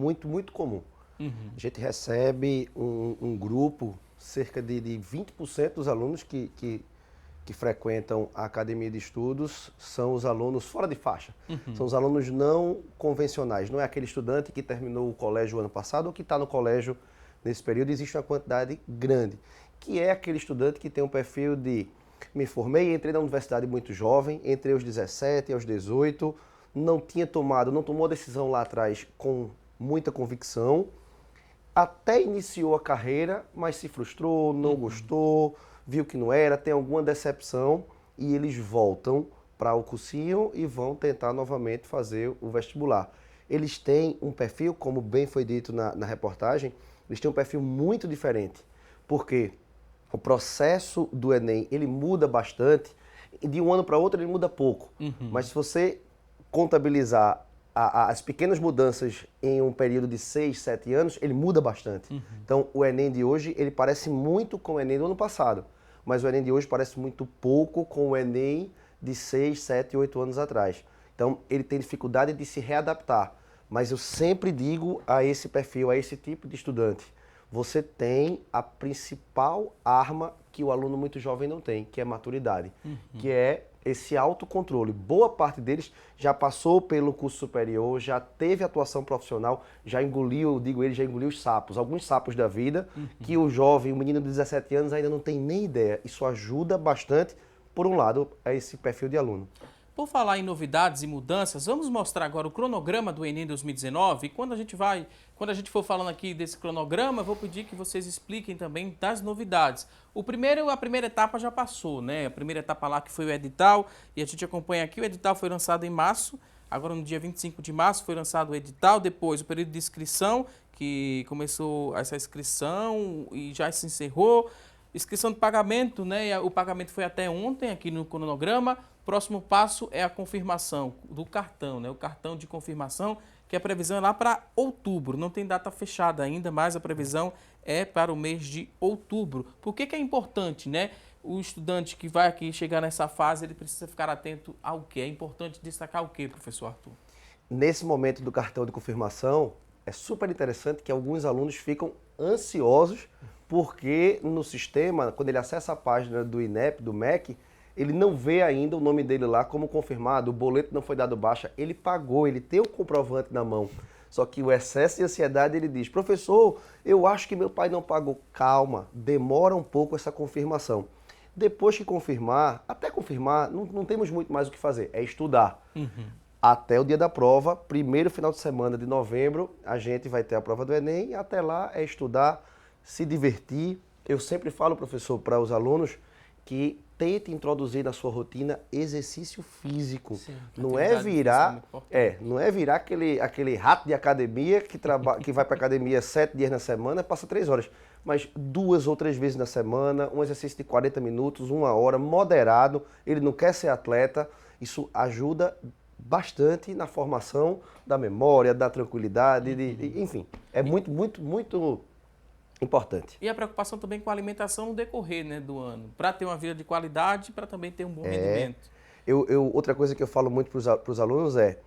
comum. A gente recebe um grupo, cerca de 20% dos alunos que frequentam a academia de estudos são os alunos fora de faixa. São os alunos não convencionais. Não é aquele estudante que terminou o colégio ano passado ou que está no colégio nesse período. Existe uma quantidade grande, que é aquele estudante que tem um perfil de me formei, entrei na universidade muito jovem, entrei aos 17, aos 18, não tomou a decisão lá atrás com muita convicção, até iniciou a carreira, mas se frustrou, não gostou, viu que não era, tem alguma decepção, e eles voltam para o cursinho e vão tentar novamente fazer o vestibular. Eles têm um perfil, como bem foi dito na reportagem, eles têm um perfil muito diferente, porque o processo do Enem, ele muda bastante, e de um ano para outro ele muda pouco, mas se você contabilizar as pequenas mudanças em um período de 6, 7 anos, ele muda bastante. Então, o Enem de hoje, ele parece muito com o Enem do ano passado, mas o Enem de hoje parece muito pouco com o Enem de 6, 7, 8 anos atrás. Então, ele tem dificuldade de se readaptar. Mas eu sempre digo a esse perfil, a esse tipo de estudante, você tem a principal arma que o aluno muito jovem não tem, que é maturidade, que é esse autocontrole. Boa parte deles já passou pelo curso superior, já teve atuação profissional, já engoliu, já engoliu os sapos, alguns sapos da vida, que o jovem, o menino de 17 anos ainda não tem nem ideia. Isso ajuda bastante, por um lado, a esse perfil de aluno. Por falar em novidades e mudanças, vamos mostrar agora o cronograma do Enem 2019. E quando a gente for falando aqui desse cronograma, eu vou pedir que vocês expliquem também das novidades. A primeira etapa já passou, né? A primeira etapa lá que foi o edital, e a gente acompanha aqui, o edital foi lançado em março, agora no dia 25 de março foi lançado o edital, depois o período de inscrição, que começou essa inscrição e já se encerrou. Inscrição de pagamento, né? O pagamento foi até ontem aqui no cronograma. Próximo passo é a confirmação do cartão, né? O cartão de confirmação, que a previsão é lá para outubro. Não tem data fechada ainda, mas a previsão é para o mês de outubro. Por que é importante, né? O estudante que vai aqui chegar nessa fase, ele precisa ficar atento ao quê? É importante destacar o quê, professor Arthur? Nesse momento do cartão de confirmação, é super interessante que alguns alunos ficam ansiosos, porque no sistema, quando ele acessa a página do INEP, do MEC, ele não vê ainda o nome dele lá como confirmado, o boleto não foi dado baixa, ele pagou, ele tem o comprovante na mão. Só que o excesso de ansiedade, ele diz, professor, eu acho que meu pai não pagou. Calma, demora um pouco essa confirmação. Depois que confirmar, até confirmar, não temos muito mais o que fazer, é estudar. até o dia da prova, primeiro final de semana de novembro, a gente vai ter a prova do Enem e até lá é estudar, se divertir. Eu sempre falo, professor, para os alunos que tente introduzir na sua rotina exercício físico. Sim, não é virar, muito aquele rato de academia que vai para academia 7 dias na semana, passa 3 horas. Mas 2 ou 3 vezes na semana, um exercício de 40 minutos, 1 hora, moderado. Ele não quer ser atleta. Isso ajuda bastante na formação da memória, da tranquilidade, enfim. É muito, muito, muito importante. E a preocupação também com a alimentação no decorrer, né, do ano, para ter uma vida de qualidade, para também ter um bom rendimento. Outra coisa que eu falo muito para os alunos é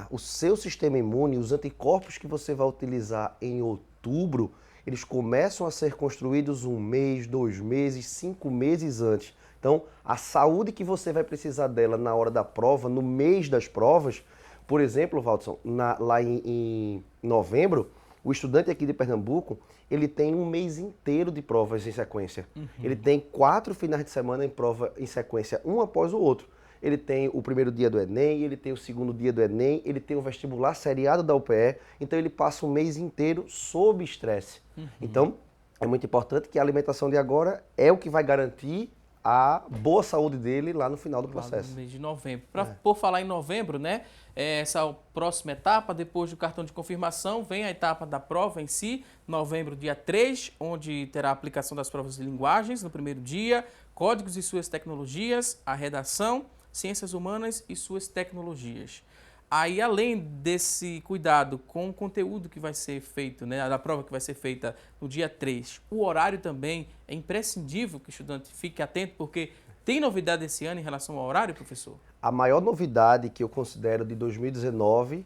o seu sistema imune, os anticorpos que você vai utilizar em outubro, eles começam a ser construídos 1 mês, 2 meses, 5 meses antes. Então, a saúde que você vai precisar dela na hora da prova, no mês das provas, por exemplo, Valdson, lá em novembro, o estudante aqui de Pernambuco, ele tem 1 mês inteiro de provas em sequência. Ele tem 4 finais de semana em prova em sequência, um após o outro. Ele tem o primeiro dia do Enem, ele tem o segundo dia do Enem, ele tem o vestibular seriado da UPE, então ele passa 1 mês inteiro sob estresse. Então, é muito importante que a alimentação de agora é o que vai garantir a boa saúde dele lá no final do processo. No mês de novembro. Por falar em novembro, né? Essa próxima etapa, depois do cartão de confirmação, vem a etapa da prova em si, novembro, dia 3, onde terá a aplicação das provas de linguagens no primeiro dia, códigos e suas tecnologias, a redação, ciências humanas e suas tecnologias. Aí, além desse cuidado com o conteúdo que vai ser feito, né, da prova que vai ser feita no dia 3, o horário também é imprescindível que o estudante fique atento, porque tem novidade esse ano em relação ao horário, professor? A maior novidade que eu considero de 2019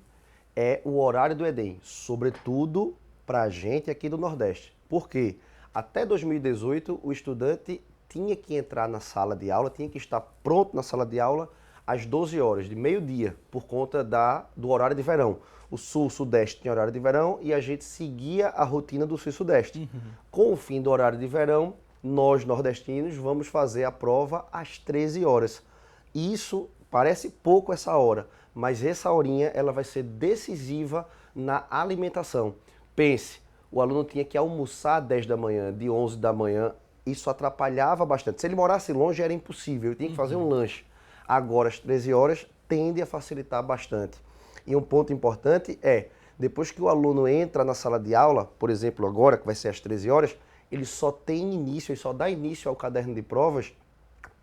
é o horário do Enem, sobretudo para a gente aqui do Nordeste. Por quê? Até 2018, o estudante tinha que entrar na sala de aula, tinha que estar pronto na sala de aula às 12 horas, de meio-dia, por conta do horário de verão. O Sul, Sudeste tinha horário de verão e a gente seguia a rotina do Sul e Sudeste. Com o fim do horário de verão, nós, nordestinos, vamos fazer a prova às 13 horas. Isso parece pouco essa hora, mas essa horinha ela vai ser decisiva na alimentação. Pense, o aluno tinha que almoçar às 10 da manhã, de 11 da manhã, isso atrapalhava bastante. Se ele morasse longe era impossível, ele tinha que fazer um lanche. Agora, às 13 horas, tende a facilitar bastante. E um ponto importante é, depois que o aluno entra na sala de aula, por exemplo, agora, que vai ser às 13 horas, ele só dá início ao caderno de provas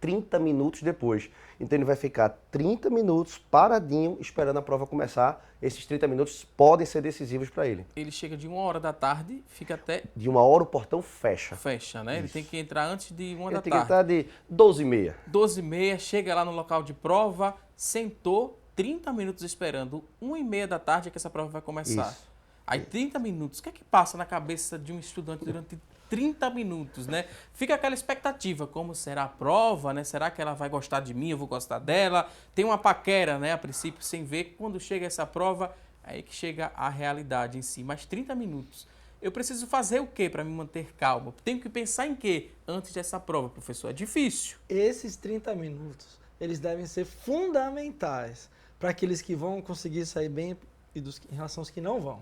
30 minutos depois. Então, ele vai ficar 30 minutos paradinho, esperando a prova começar. Esses 30 minutos podem ser decisivos para ele. Ele chega de 1h da tarde, fica até... De 1h o portão fecha. Fecha, né? Isso. Ele tem que entrar antes de 1h da tarde. Ele tem que entrar de 12h30. 12h30, chega lá no local de prova, sentou, 30 minutos esperando. 1h30 da tarde é que essa prova vai começar. Isso. Aí 30 minutos, o que é que passa na cabeça de um estudante durante 30 minutos, né? Fica aquela expectativa, como será a prova, né? Será que ela vai gostar de mim, eu vou gostar dela? Tem uma paquera, né, a princípio, sem ver. Quando chega essa prova, aí que chega a realidade em si. Mas 30 minutos. Eu preciso fazer o quê para me manter calmo? Tenho que pensar em quê antes dessa prova, professor? É difícil. Esses 30 minutos, eles devem ser fundamentais para aqueles que vão conseguir sair bem e em relação aos que não vão.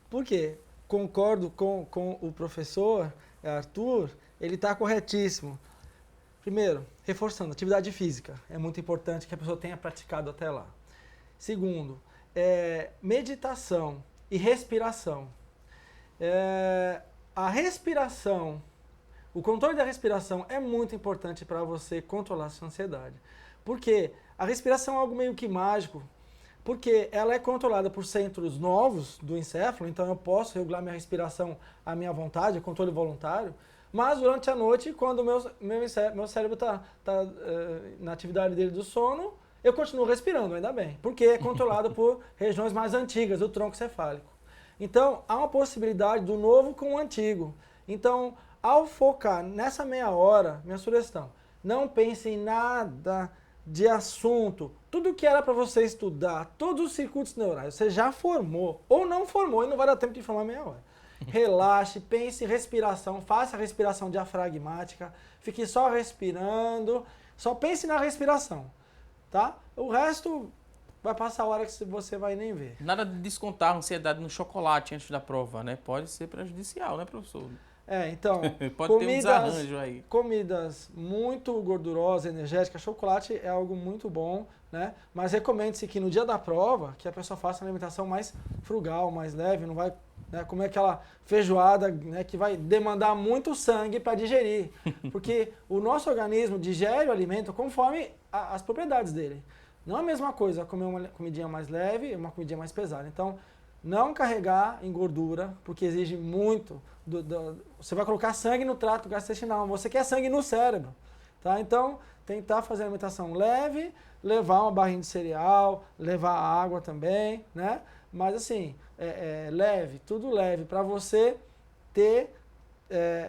Por quê? Concordo com o professor Arthur, ele está corretíssimo. Primeiro, reforçando, atividade física. É muito importante que a pessoa tenha praticado até lá. Segundo, meditação e respiração. A respiração, o controle da respiração é muito importante para você controlar a sua ansiedade. Porque a respiração é algo meio que mágico. Porque ela é controlada por centros novos do encéfalo, então eu posso regular minha respiração à minha vontade, é controle voluntário, mas durante a noite, quando o meu cérebro está na atividade dele do sono, eu continuo respirando, ainda bem, porque é controlado por regiões mais antigas do tronco cefálico. Então, há uma possibilidade do novo com o antigo. Então, ao focar nessa meia hora, minha sugestão, não pense em nada de assunto, tudo que era para você estudar, todos os circuitos neurais, você já formou ou não formou e não vai dar tempo de formar meia hora. Relaxe, pense em respiração, faça a respiração diafragmática, fique só respirando, só pense na respiração, tá? O resto vai passar a hora que você vai nem ver. Nada de descontar a ansiedade no chocolate antes da prova, né? Pode ser prejudicial, né, professor? Então, Pode ter um desarranjo aí. Comidas muito gordurosas, energéticas, chocolate é algo muito bom, né? Mas recomende-se que no dia da prova, que a pessoa faça uma alimentação mais frugal, mais leve, não vai, né, comer aquela feijoada, né, que vai demandar muito sangue para digerir. Porque o nosso organismo digere o alimento conforme as propriedades dele. Não é a mesma coisa comer uma comidinha mais leve e uma comidinha mais pesada. Então, não carregar em gordura, porque exige muito. Você vai colocar sangue no trato gastrointestinal, você quer sangue no cérebro. Tá? Então, tentar fazer a alimentação leve, levar uma barrinha de cereal, levar água também, né? Mas assim, leve, tudo leve, para você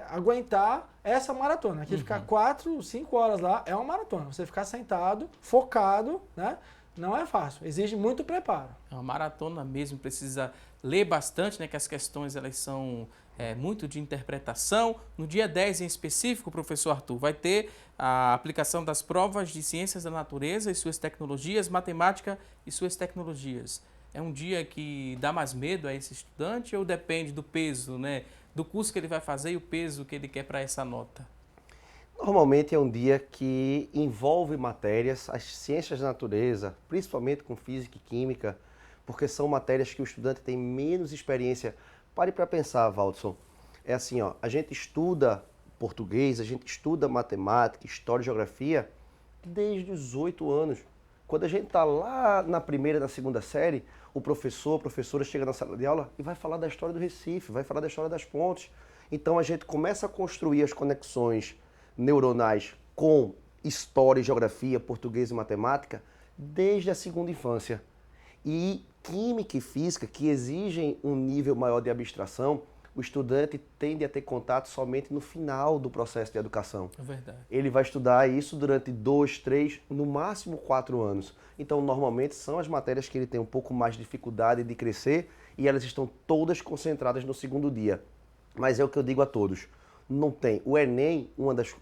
aguentar essa maratona. Aqui ficar 4, 5 horas lá é uma maratona. Você ficar sentado, focado, né? Não é fácil, exige muito preparo. É uma maratona mesmo, precisa ler bastante, né? Que as questões elas são muito de interpretação. No dia 10 em específico, professor Arthur, vai ter a aplicação das provas de ciências da natureza e suas tecnologias, matemática e suas tecnologias. É um dia que dá mais medo a esse estudante ou depende do peso, né? Do curso que ele vai fazer e o peso que ele quer para essa nota? Normalmente é um dia que envolve matérias, as ciências da natureza, principalmente com física e química, porque são matérias que o estudante tem menos experiência. Pare para pensar, Valdson. É assim, ó, a gente estuda português, a gente estuda matemática, história e geografia desde os 8 anos. Quando a gente está lá na primeira, na segunda série, o professor, a professora chega na sala de aula e vai falar da história do Recife, vai falar da história das pontes. Então a gente começa a construir as conexões neuronais com história, geografia, português e matemática desde a segunda infância. E química e física, que exigem um nível maior de abstração, o estudante tende a ter contato somente no final do processo de educação. É verdade. Ele vai estudar isso durante 2, 3, no máximo 4 anos. Então, normalmente, são as matérias que ele tem um pouco mais de dificuldade de crescer e elas estão todas concentradas no segundo dia. Mas é o que eu digo a todos. Não tem. O Enem, uma das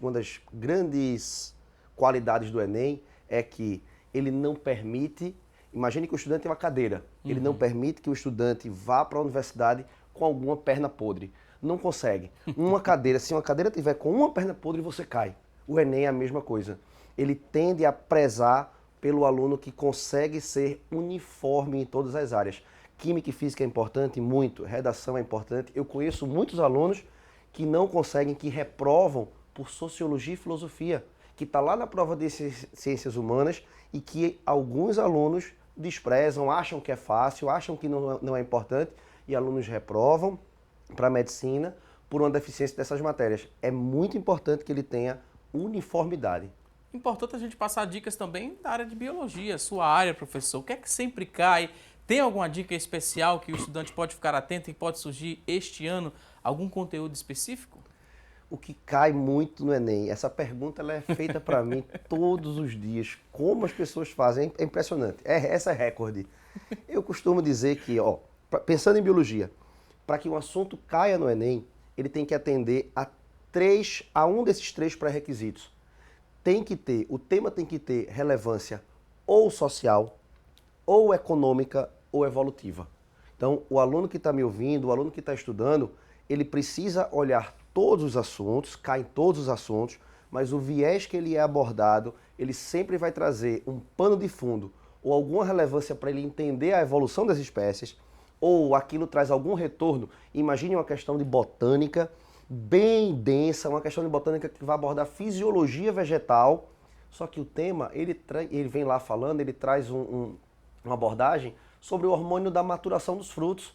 grandes qualidades do Enem é que ele não permite... Imagine que o estudante tem uma cadeira. Ele não permite que o estudante vá para a universidade com alguma perna podre. Não consegue. Uma cadeira, se uma cadeira tiver com uma perna podre, você cai. O Enem é a mesma coisa. Ele tende a prezar pelo aluno que consegue ser uniforme em todas as áreas. Química e física é importante, muito. Redação é importante. Eu conheço muitos alunos que não conseguem, que reprovam por sociologia e filosofia, que está lá na prova de ciências humanas e que alguns alunos desprezam, acham que é fácil, acham que não é importante e alunos reprovam para a medicina por uma deficiência dessas matérias. É muito importante que ele tenha uniformidade. Importante a gente passar dicas também da área de biologia, sua área, professor. O que é que sempre cai? Tem alguma dica especial que o estudante pode ficar atento e pode surgir este ano? Algum conteúdo específico? O que cai muito no Enem, essa pergunta ela é feita para mim todos os dias. Como as pessoas fazem, é impressionante. Essa é recorde. Eu costumo dizer que, pensando em biologia, para que um assunto caia no Enem, ele tem que atender a um desses 3 pré-requisitos. O tema tem que ter relevância ou social, ou econômica, ou evolutiva. Então, o aluno que está me ouvindo, o aluno que está estudando, ele precisa olhar todos os assuntos, cai em todos os assuntos, mas o viés que ele é abordado, ele sempre vai trazer um pano de fundo ou alguma relevância para ele entender a evolução das espécies, ou aquilo traz algum retorno. Imagine uma questão de botânica bem densa, uma questão de botânica que vai abordar fisiologia vegetal, só que o tema, ele vem lá falando, ele traz uma abordagem sobre o hormônio da maturação dos frutos.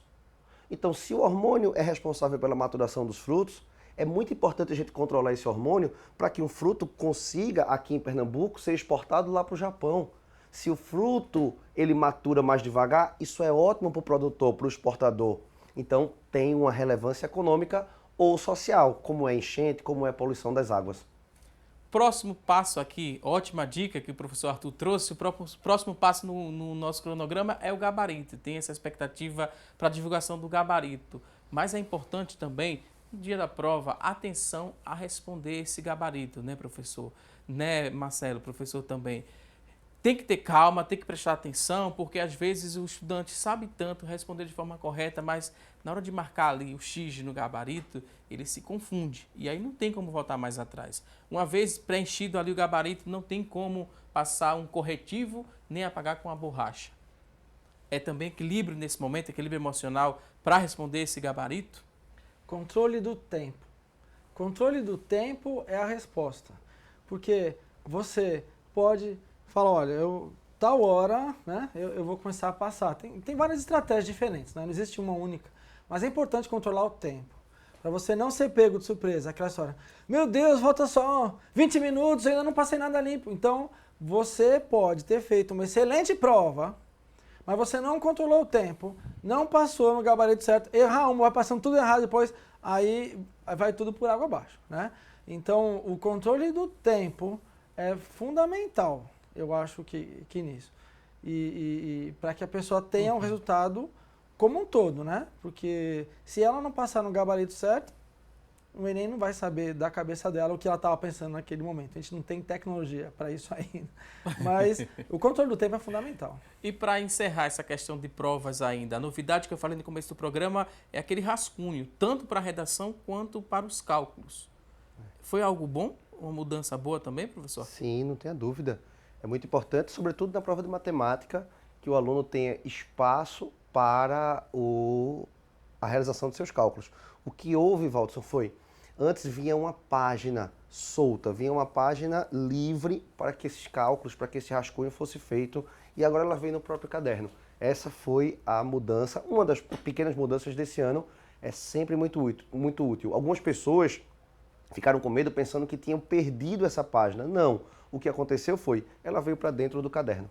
Então, se o hormônio é responsável pela maturação dos frutos, é muito importante a gente controlar esse hormônio para que um fruto consiga, aqui em Pernambuco, ser exportado lá para o Japão. Se o fruto ele matura mais devagar, isso é ótimo para o produtor, para o exportador. Então, tem uma relevância econômica ou social, como é enchente, como é poluição das águas. Próximo passo aqui, ótima dica que o professor Arthur trouxe, o próximo passo no nosso cronograma é o gabarito. Tem essa expectativa para a divulgação do gabarito. Mas é importante também, no dia da prova, atenção a responder esse gabarito, né, professor? Né, Marcelo, professor também. tem que ter calma, tem que prestar atenção, porque às vezes o estudante sabe tanto responder de forma correta, mas na hora de marcar ali o X no gabarito, ele se confunde. E aí não tem como voltar mais atrás. Uma vez preenchido ali o gabarito, não tem como passar um corretivo, nem apagar com a borracha. É também equilíbrio nesse momento, equilíbrio emocional, para responder esse gabarito? Controle do tempo. Controle do tempo é a resposta. Porque você pode falar, olha, tal hora, né, eu vou começar a passar. Tem várias estratégias diferentes, né, não existe uma única. Mas é importante controlar o tempo. Para você não ser pego de surpresa. Aquela história, meu Deus, falta só 20 minutos, eu ainda não passei nada limpo. Então, você pode ter feito uma excelente prova, mas você não controlou o tempo, não passou no gabarito certo, errar uma, vai passando tudo errado depois, aí vai tudo por água abaixo, né? Então, o controle do tempo é fundamental, eu acho que nisso. E para que a pessoa tenha um resultado como um todo, né? Porque se ela não passar no gabarito certo, o Enem não vai saber da cabeça dela o que ela estava pensando naquele momento. A gente não tem tecnologia para isso ainda. Mas o controle do tempo é fundamental. E para encerrar essa questão de provas ainda, a novidade que eu falei no começo do programa é aquele rascunho, tanto para a redação quanto para os cálculos. Foi algo bom? Uma mudança boa também, professor? Sim, não tenha dúvida. É muito importante, sobretudo na prova de matemática, que o aluno tenha espaço para a realização de seus cálculos. O que houve, Valdson, foi... Antes vinha uma página solta, vinha uma página livre para que esses cálculos, para que esse rascunho fosse feito, e agora ela vem no próprio caderno. Essa foi a mudança, uma das pequenas mudanças desse ano, é sempre muito útil. Algumas pessoas ficaram com medo pensando que tinham perdido essa página. Não, o que aconteceu foi, ela veio para dentro do caderno.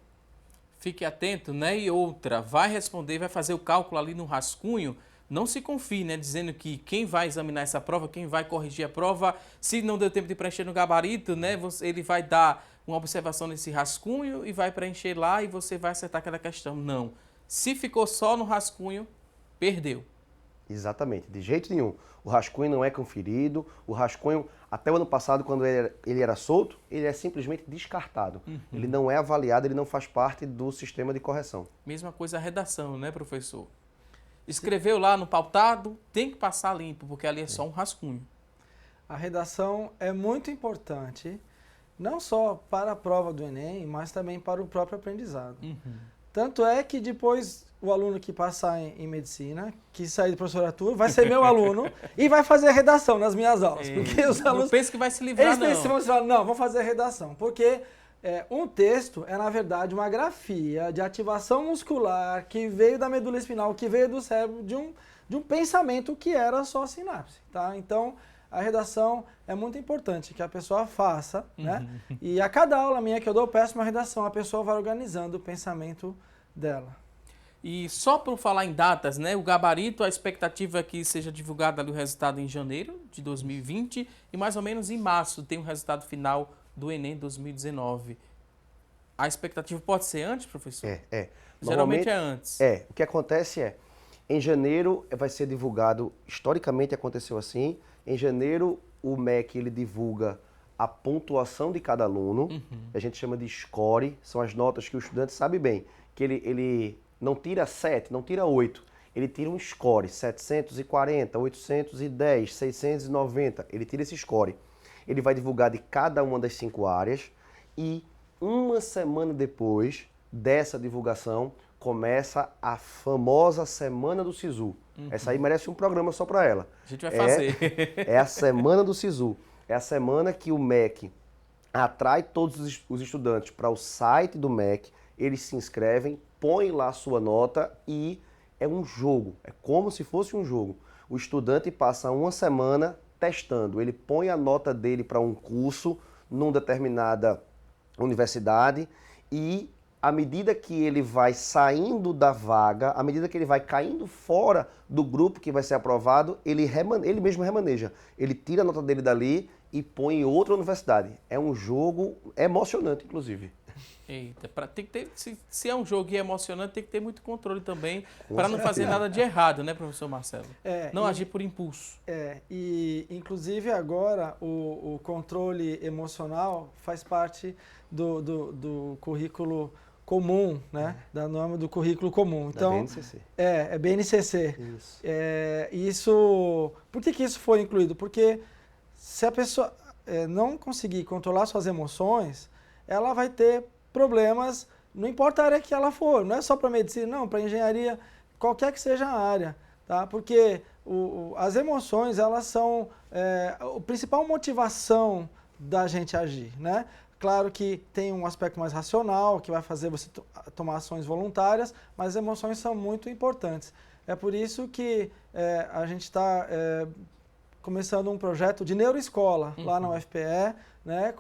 Fique atento, né? E outra, vai responder, vai fazer o cálculo ali no rascunho. Não se confie, né? Dizendo que quem vai examinar essa prova, quem vai corrigir a prova, se não deu tempo de preencher no gabarito, né? Ele vai dar uma observação nesse rascunho e vai preencher lá e você vai acertar aquela questão. Não. Se ficou só no rascunho, perdeu. Exatamente, de jeito nenhum. O rascunho não é conferido, o rascunho, até o ano passado, quando ele era solto, ele é simplesmente descartado. Ele não é avaliado, ele não faz parte do sistema de correção. Mesma coisa a redação, né, professor? Escreveu lá no pautado, tem que passar limpo, porque ali é só um rascunho. A redação é muito importante, não só para a prova do Enem, mas também para o próprio aprendizado. Tanto é que depois o aluno que passar em medicina, que sair do professor Arthur, vai ser meu aluno e vai fazer redação nas minhas aulas. Porque os alunos... Não pense que vai se livrar, eles não. pensam, não, vão fazer redação, porque... um texto é, na verdade, uma grafia de ativação muscular que veio da medula espinal, que veio do cérebro de um pensamento que era só sinapse, tá? Então, a redação é muito importante que a pessoa faça, né? E a cada aula minha que eu dou, eu peço uma redação, a pessoa vai organizando o pensamento dela. E só para falar em datas, né? O gabarito, a expectativa é que seja divulgado ali o resultado em janeiro de 2020 e mais ou menos em março tem o resultado final do Enem 2019. A expectativa pode ser antes, professor? Geralmente é antes. O que acontece em janeiro vai ser divulgado, historicamente aconteceu assim, em janeiro o MEC ele divulga a pontuação de cada aluno, a gente chama de score, são as notas que o estudante sabe bem, que ele não tira 7, não tira 8, ele tira um score, 740, 810, 690, ele tira esse score. Ele vai divulgar de cada uma das 5 áreas e uma semana depois dessa divulgação começa a famosa Semana do Sisu. Essa aí merece um programa só para ela. A gente vai fazer. É a Semana do Sisu. É a semana que o MEC atrai todos os estudantes para o site do MEC, eles se inscrevem, põem lá a sua nota e é um jogo. É como se fosse um jogo. O estudante passa uma semana testando, ele põe a nota dele para um curso numa determinada universidade e à medida que ele vai saindo da vaga, à medida que ele vai caindo fora do grupo que vai ser aprovado, ele mesmo remaneja. Ele tira a nota dele dali e põe em outra universidade. É um jogo emocionante, inclusive. Eita, tem que ter, se é um jogo emocionante, tem que ter muito controle também para não fazer nada de errado, né, professor Marcelo? Não agir por impulso. E inclusive agora o controle emocional faz parte do currículo comum, né? Da norma do currículo comum. Então, da BNCC. É BNCC. Isso. Por que isso foi incluído? Porque se a pessoa não conseguir controlar suas emoções, ela vai ter problemas, não importa a área que ela for, não é só para medicina, não, para engenharia, qualquer que seja a área, tá? Porque as emoções, elas são a principal motivação da gente agir, né? Claro que tem um aspecto mais racional, que vai fazer você tomar ações voluntárias, mas as emoções são muito importantes. É por isso que a gente está começando um projeto de neuroescola lá na UFPE, né,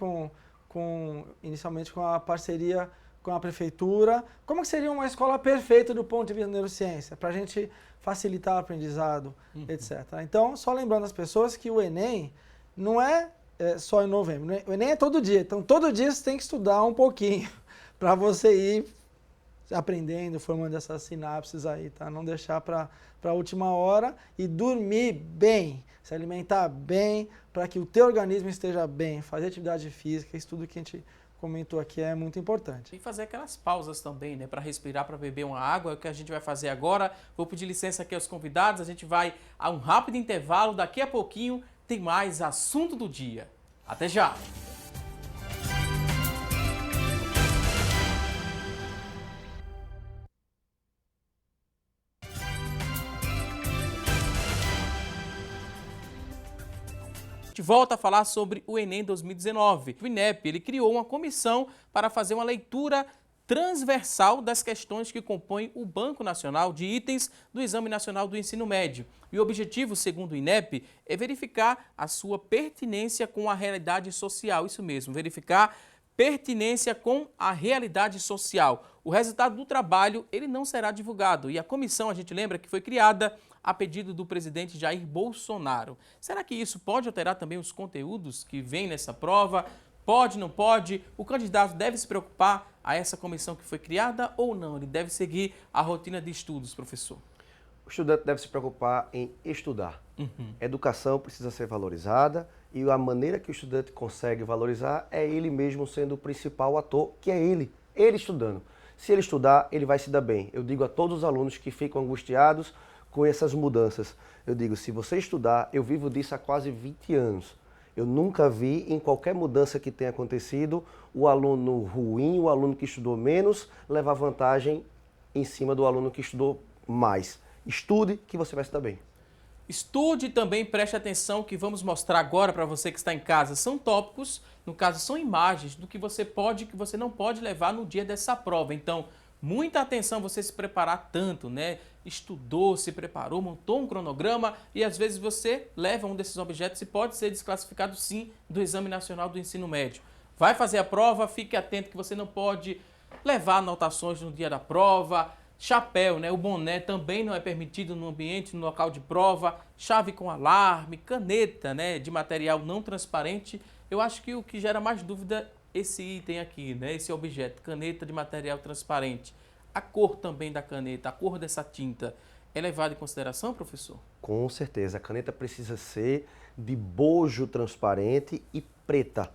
inicialmente com a parceria com a prefeitura. Como que seria uma escola perfeita do ponto de vista da neurociência? Para a gente facilitar o aprendizado, etc. Então, só lembrando as pessoas que o Enem não é só em novembro. O Enem é todo dia. Então, todo dia você tem que estudar um pouquinho para você ir aprendendo, formando essas sinapses aí, tá? Não deixar para a última hora e dormir bem, se alimentar bem, para que o teu organismo esteja bem, fazer atividade física, isso tudo que a gente comentou aqui é muito importante. E fazer aquelas pausas também, né? Para respirar, para beber uma água, é o que a gente vai fazer agora. Vou pedir licença aqui aos convidados, a gente vai a um rápido intervalo, daqui a pouquinho tem mais assunto do dia. Até já! A gente volta a falar sobre o Enem 2019. O INEP ele criou uma comissão para fazer uma leitura transversal das questões que compõem o Banco Nacional de Itens do Exame Nacional do Ensino Médio. E o objetivo, segundo o INEP, é verificar a sua pertinência com a realidade social. Isso mesmo, verificar pertinência com a realidade social. O resultado do trabalho ele não será divulgado e a comissão, a gente lembra que foi criada a pedido do presidente Jair Bolsonaro. Será que isso pode alterar também os conteúdos que vêm nessa prova? Pode, não pode? O candidato deve se preocupar a essa comissão que foi criada ou não? Ele deve seguir a rotina de estudos, professor? O estudante deve se preocupar em estudar. Educação precisa ser valorizada e a maneira que o estudante consegue valorizar é ele mesmo sendo o principal ator, que é ele estudando. Se ele estudar, ele vai se dar bem. Eu digo a todos os alunos que ficam angustiados com essas mudanças. Eu digo, se você estudar, eu vivo disso há quase 20 anos. Eu nunca vi, em qualquer mudança que tenha acontecido, o aluno ruim, o aluno que estudou menos, levar vantagem em cima do aluno que estudou mais. Estude que você vai se dar bem. Estude e também preste atenção que vamos mostrar agora para você que está em casa. São tópicos, no caso são imagens do que você pode e que você não pode levar no dia dessa prova. Então, muita atenção você se preparar tanto, né? Estudou, se preparou, montou um cronograma e às vezes você leva um desses objetos e pode ser desclassificado sim do Exame Nacional do Ensino Médio. Vai fazer a prova, fique atento que você não pode levar anotações no dia da prova. Chapéu, né? O boné também não é permitido no ambiente, no local de prova. Chave com alarme, caneta, né? De material não transparente. Eu acho que o que gera mais dúvida é esse item aqui, né? Esse objeto, caneta de material transparente. A cor também da caneta, a cor dessa tinta, é levada em consideração, professor? Com certeza. A caneta precisa ser de bojo transparente e preta.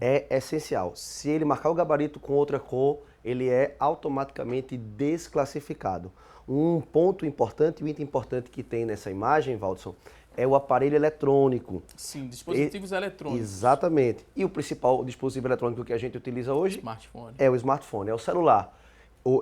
É essencial. Se ele marcar o gabarito com outra cor, ele é automaticamente desclassificado. Um ponto importante, um item importante que tem nessa imagem, Valdson, é o aparelho eletrônico. Sim, dispositivos eletrônicos. Exatamente. E o principal dispositivo eletrônico que a gente utiliza hoje Smartphone. É o smartphone, é o celular.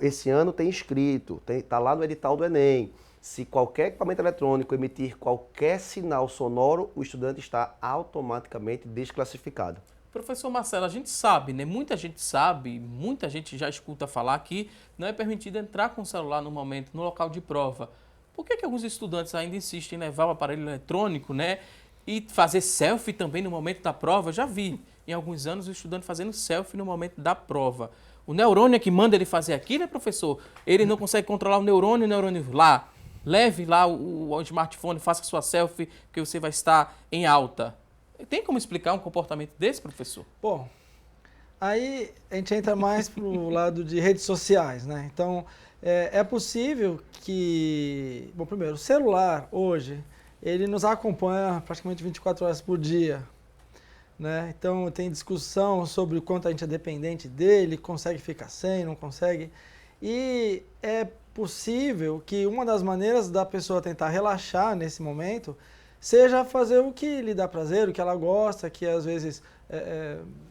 Esse ano tem escrito, está lá no edital do Enem, se qualquer equipamento eletrônico emitir qualquer sinal sonoro, o estudante está automaticamente desclassificado. Professor Marcelo, a gente sabe, né? Muita gente sabe, muita gente já escuta falar que não é permitido entrar com o celular no momento, no local de prova. Por que alguns estudantes ainda insistem em levar o aparelho eletrônico, né? E fazer selfie também no momento da prova? Eu já vi em alguns anos o estudante fazendo selfie no momento da prova. O neurônio é que manda ele fazer aquilo, né, professor? Ele não consegue controlar o neurônio lá. Leve lá o smartphone, faça sua selfie, que você vai estar em alta. Tem como explicar um comportamento desse, professor? Bom, Aí a gente entra mais para o lado de redes sociais, né? Então, é possível que... Bom, primeiro, o celular, hoje, ele nos acompanha praticamente 24 horas por dia, né? Então, tem discussão sobre o quanto a gente é dependente dele, consegue ficar sem, não consegue. E é possível que uma das maneiras da pessoa tentar relaxar nesse momento seja fazer o que lhe dá prazer, o que ela gosta, que às vezes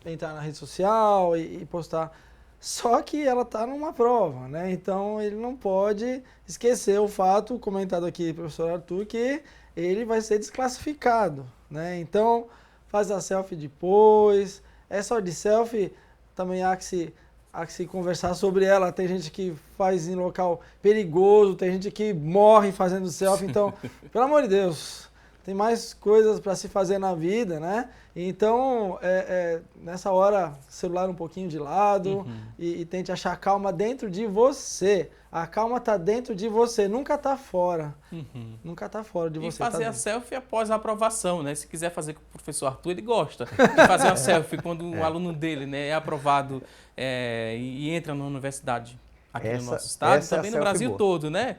entrar na rede social e postar. Só que ela está numa prova, né? Então ele não pode esquecer o fato comentado aqui pelo professor Arthur, que ele vai ser desclassificado, né? Então faz a selfie depois, é só de selfie, também há que se conversar sobre ela. Tem gente que faz em local perigoso, tem gente que morre fazendo selfie, então, pelo amor de Deus, tem mais coisas para se fazer na vida, né? Então, nessa hora, celular um pouquinho de lado e tente achar calma dentro de você. A calma está dentro de você, nunca está fora. Nunca está fora de você. E fazer a selfie após a aprovação, né? Se quiser fazer com o professor Arthur, ele gosta de fazer uma selfie quando um aluno dele, né, é aprovado e entra na universidade aqui no nosso estado e também no Brasil todo, né?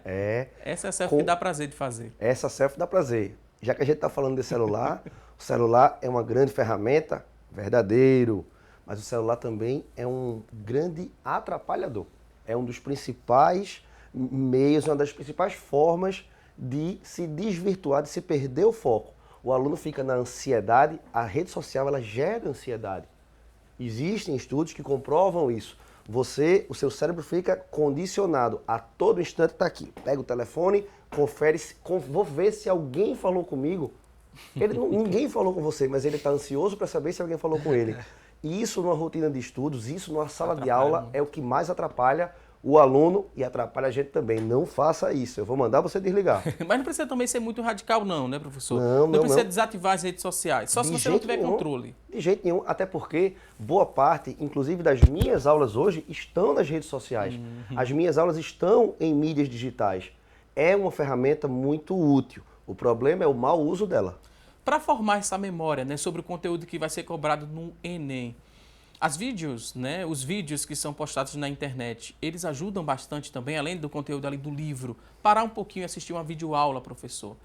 Essa é a selfie que dá prazer de fazer. Essa selfie dá prazer. Já que a gente está falando de celular, o celular é uma grande ferramenta, verdadeiro, mas o celular também é um grande atrapalhador. É um dos principais meios, uma das principais formas de se desvirtuar, de se perder o foco. O aluno fica na ansiedade, a rede social ela gera ansiedade. Existem estudos que comprovam isso. O seu cérebro fica condicionado a todo instante está aqui. Pega o telefone, confere, vou ver se alguém falou comigo. Ninguém falou com você, mas ele está ansioso para saber se alguém falou com ele. E isso numa rotina de estudos, isso numa sala de aula muito. É o que mais atrapalha o aluno e atrapalha a gente também. Não faça isso, eu vou mandar você desligar. Mas não precisa também ser muito radical não, né, professor? Não precisa desativar as redes sociais, só se você não tiver controle. De jeito nenhum, até porque boa parte, inclusive das minhas aulas hoje, estão nas redes sociais. As minhas aulas estão em mídias digitais. É uma ferramenta muito útil. O problema é o mau uso dela. Para formar essa memória, né, sobre o conteúdo que vai ser cobrado no Enem, os vídeos que são postados na internet, eles ajudam bastante também, além do conteúdo ali do livro, parar um pouquinho e assistir uma videoaula, professor.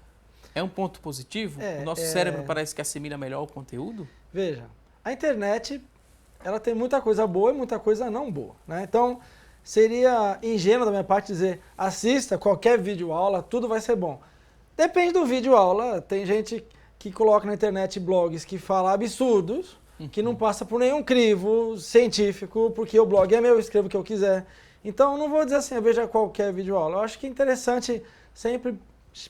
É um ponto positivo? O nosso cérebro parece que assimila melhor o conteúdo? Veja, a internet ela tem muita coisa boa e muita coisa não boa, né? Então, seria ingênuo da minha parte dizer, assista qualquer videoaula, tudo vai ser bom. Depende do videoaula, tem gente que coloca na internet blogs que falam absurdos, que não passa por nenhum crivo científico, porque o blog é meu, eu escrevo o que eu quiser. Então, não vou dizer assim, veja qualquer videoaula. Eu acho que é interessante sempre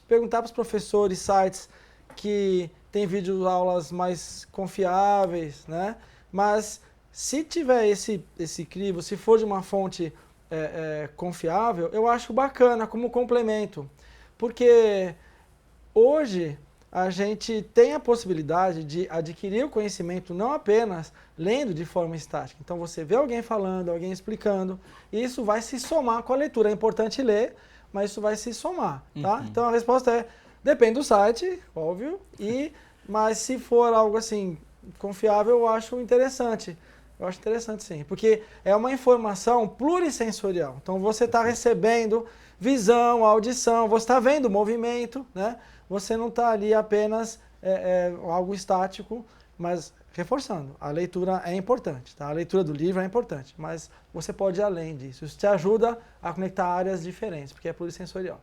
perguntar para os professores, sites que tem videoaulas mais confiáveis, né? Mas se tiver esse crivo, se for de uma fonte confiável, eu acho bacana como complemento. Porque hoje a gente tem a possibilidade de adquirir o conhecimento não apenas lendo de forma estática. Então você vê alguém falando, alguém explicando, e isso vai se somar com a leitura. É importante ler, mas isso vai se somar, tá? Então a resposta é, depende do site, óbvio, mas se for algo assim confiável, eu acho interessante. Eu acho interessante sim, porque é uma informação plurissensorial. Então você está recebendo visão, audição, você está vendo movimento, né? Você não está ali apenas algo estático, mas reforçando, a leitura é importante, tá? A leitura do livro é importante, mas você pode ir além disso. Isso te ajuda a conectar áreas diferentes, porque é plurissensorial.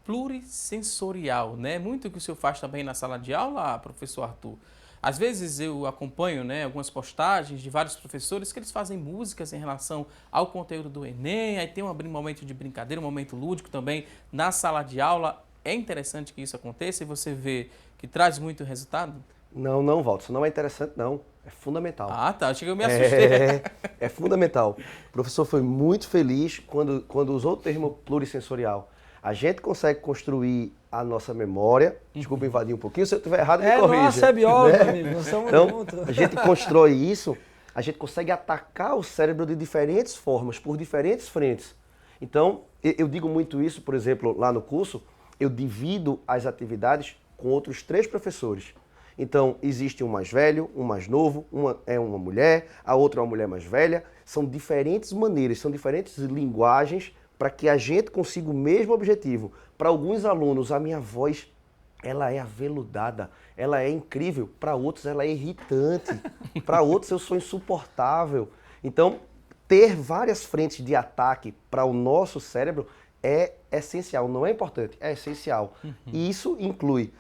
Plurissensorial, né? Muito que o senhor faz também na sala de aula, professor Arthur. Às vezes eu acompanho, né, algumas postagens de vários professores que eles fazem músicas em relação ao conteúdo do Enem, aí tem um momento de brincadeira, um momento lúdico também na sala de aula. É interessante que isso aconteça e você vê que traz muito resultado? Não, Walter, isso não é interessante não, é fundamental. Ah, tá, achei que eu me assustei. É fundamental. O professor foi muito feliz quando usou o termo plurissensorial. A gente consegue construir a nossa memória, desculpa invadir um pouquinho, se eu estiver errado, me corrija. Nossa, é biólogo, amigo, nós estamos juntos. A gente constrói isso, a gente consegue atacar o cérebro de diferentes formas, por diferentes frentes. Então, eu digo muito isso, por exemplo, lá no curso, eu divido as atividades com outros 3 professores. Então, existe um mais velho, um mais novo, uma é uma mulher, a outra é uma mulher mais velha. São diferentes maneiras, são diferentes linguagens para que a gente consiga o mesmo objetivo. Para alguns alunos, a minha voz, ela é aveludada, ela é incrível. Para outros, ela é irritante. Para outros, eu sou insuportável. Então, ter várias frentes de ataque para o nosso cérebro é essencial. Não é importante, é essencial. E isso inclui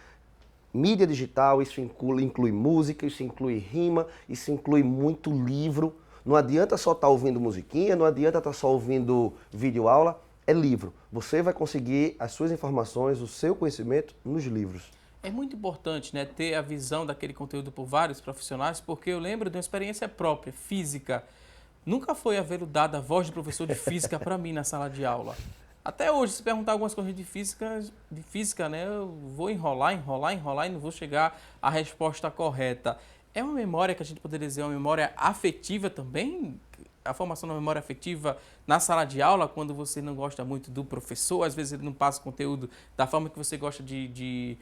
mídia digital, isso inclui música, isso inclui rima, isso inclui muito livro. Não adianta só estar ouvindo musiquinha, não adianta estar só ouvindo videoaula, é livro. Você vai conseguir as suas informações, o seu conhecimento nos livros. É muito importante, né, ter a visão daquele conteúdo por vários profissionais, porque eu lembro de uma experiência própria, física. Nunca foi aveludada a voz de professor de física para mim na sala de aula. Até hoje, se perguntar algumas coisas de física, né, eu vou enrolar e não vou chegar à resposta correta. É uma memória que a gente poderia dizer, uma memória afetiva também? A formação da memória afetiva na sala de aula, quando você não gosta muito do professor, às vezes ele não passa o conteúdo da forma que você gosta de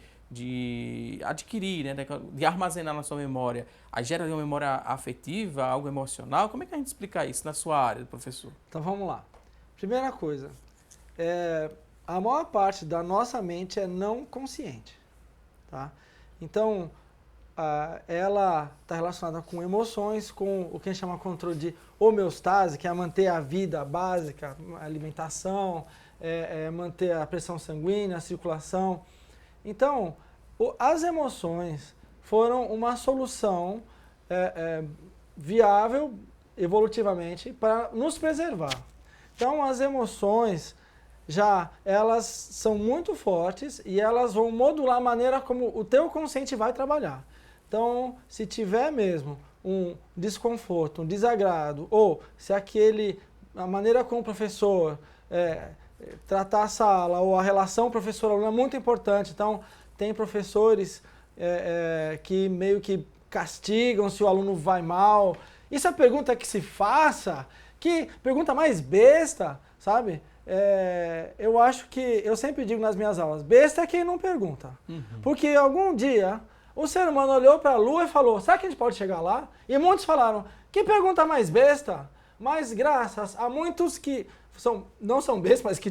adquirir, né, de armazenar na sua memória. Aí gera uma memória afetiva, algo emocional. Como é que a gente explica isso na sua área, professor? Então vamos lá. Primeira coisa, a maior parte da nossa mente é não consciente, tá? Então, ela está relacionada com emoções, com o que a gente chama de controle de homeostase, que é manter a vida básica, a alimentação, manter a pressão sanguínea, a circulação. Então, as emoções foram uma solução viável evolutivamente para nos preservar. Então, as emoções elas são muito fortes e elas vão modular a maneira como o teu consciente vai trabalhar. Então, se tiver mesmo um desconforto, um desagrado, ou se a maneira como o professor tratar a sala ou a relação professor-aluno é muito importante. Então, tem professores que meio que castigam se o aluno vai mal. Isso é a pergunta que se faça, que pergunta mais besta, sabe? Eu acho que, eu sempre digo nas minhas aulas, besta é quem não pergunta. Porque algum dia o ser humano olhou para a Lua e falou, será que a gente pode chegar lá? E muitos falaram, que pergunta mais besta? Mas graças a muitos que não são bestas, mas que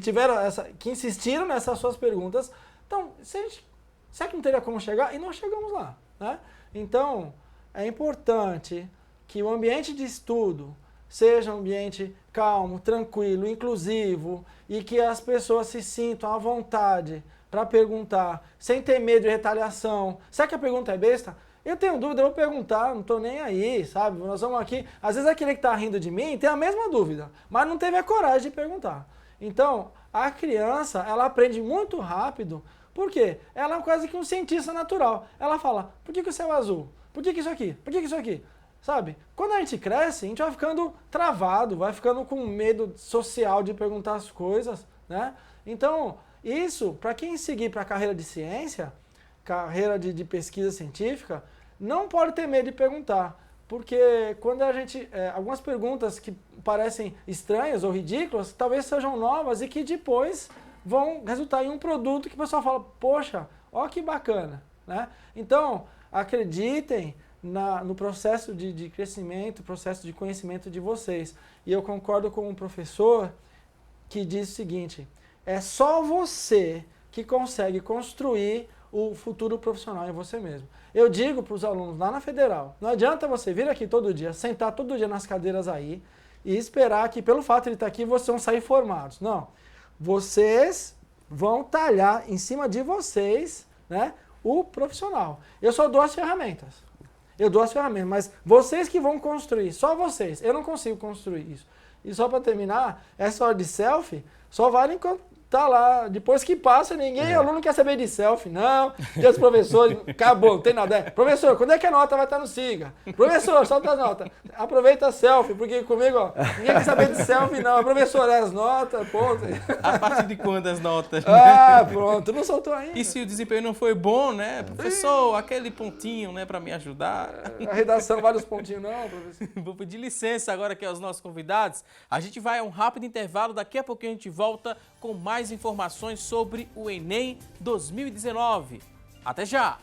que insistiram nessas suas perguntas, então, será que não teria como chegar? E nós chegamos lá, né? Então, é importante que o ambiente de estudo seja um ambiente calmo, tranquilo, inclusivo e que as pessoas se sintam à vontade para perguntar, sem ter medo de retaliação. Será que a pergunta é besta? Eu tenho dúvida, eu vou perguntar, não estou nem aí, sabe? Nós vamos aqui, às vezes aquele que está rindo de mim tem a mesma dúvida, mas não teve a coragem de perguntar. Então, a criança, ela aprende muito rápido, por quê? Ela é quase que um cientista natural. Ela fala, por que o céu é azul? Por que isso aqui? Por que isso aqui? Sabe? Quando a gente cresce, a gente vai ficando travado, vai ficando com medo social de perguntar as coisas, né? Então, isso, para quem seguir para a carreira de ciência, carreira de pesquisa científica, não pode ter medo de perguntar. Porque quando a gente, algumas perguntas que parecem estranhas ou ridículas, talvez sejam novas e que depois vão resultar em um produto que o pessoal fala, poxa, ó que bacana, né? Então, acreditem no processo de crescimento, processo de conhecimento de vocês. E eu concordo com um professor que diz o seguinte, é só você que consegue construir o futuro profissional em você mesmo. Eu digo para os alunos lá na Federal, não adianta você vir aqui todo dia, sentar todo dia nas cadeiras aí e esperar que pelo fato de ele estar aqui vocês vão sair formados. Não, vocês vão talhar em cima de vocês, né, o profissional. Eu só dou as ferramentas. Eu dou as ferramentas, mas vocês que vão construir, só vocês. Eu não consigo construir isso. E só para terminar, essa hora de selfie só vale enquanto tá lá. Depois que passa, aluno quer saber de selfie, não. E os professores, acabou, não tem nada. Professor, quando é que a nota vai estar no SIGA? Professor, solta as notas. Aproveita a selfie, porque comigo, ó, ninguém quer saber de selfie, não. Professor, as notas, ponto. A partir de quando as notas? Pronto, não soltou ainda. E se o desempenho não foi bom, né? Professor, aquele pontinho, né, para me ajudar. A redação, vários pontinhos, não, professor. Vou pedir licença agora aqui aos nossos convidados. A gente vai a um rápido intervalo, daqui a pouquinho a gente volta com mais informações sobre o Enem 2019. Até já!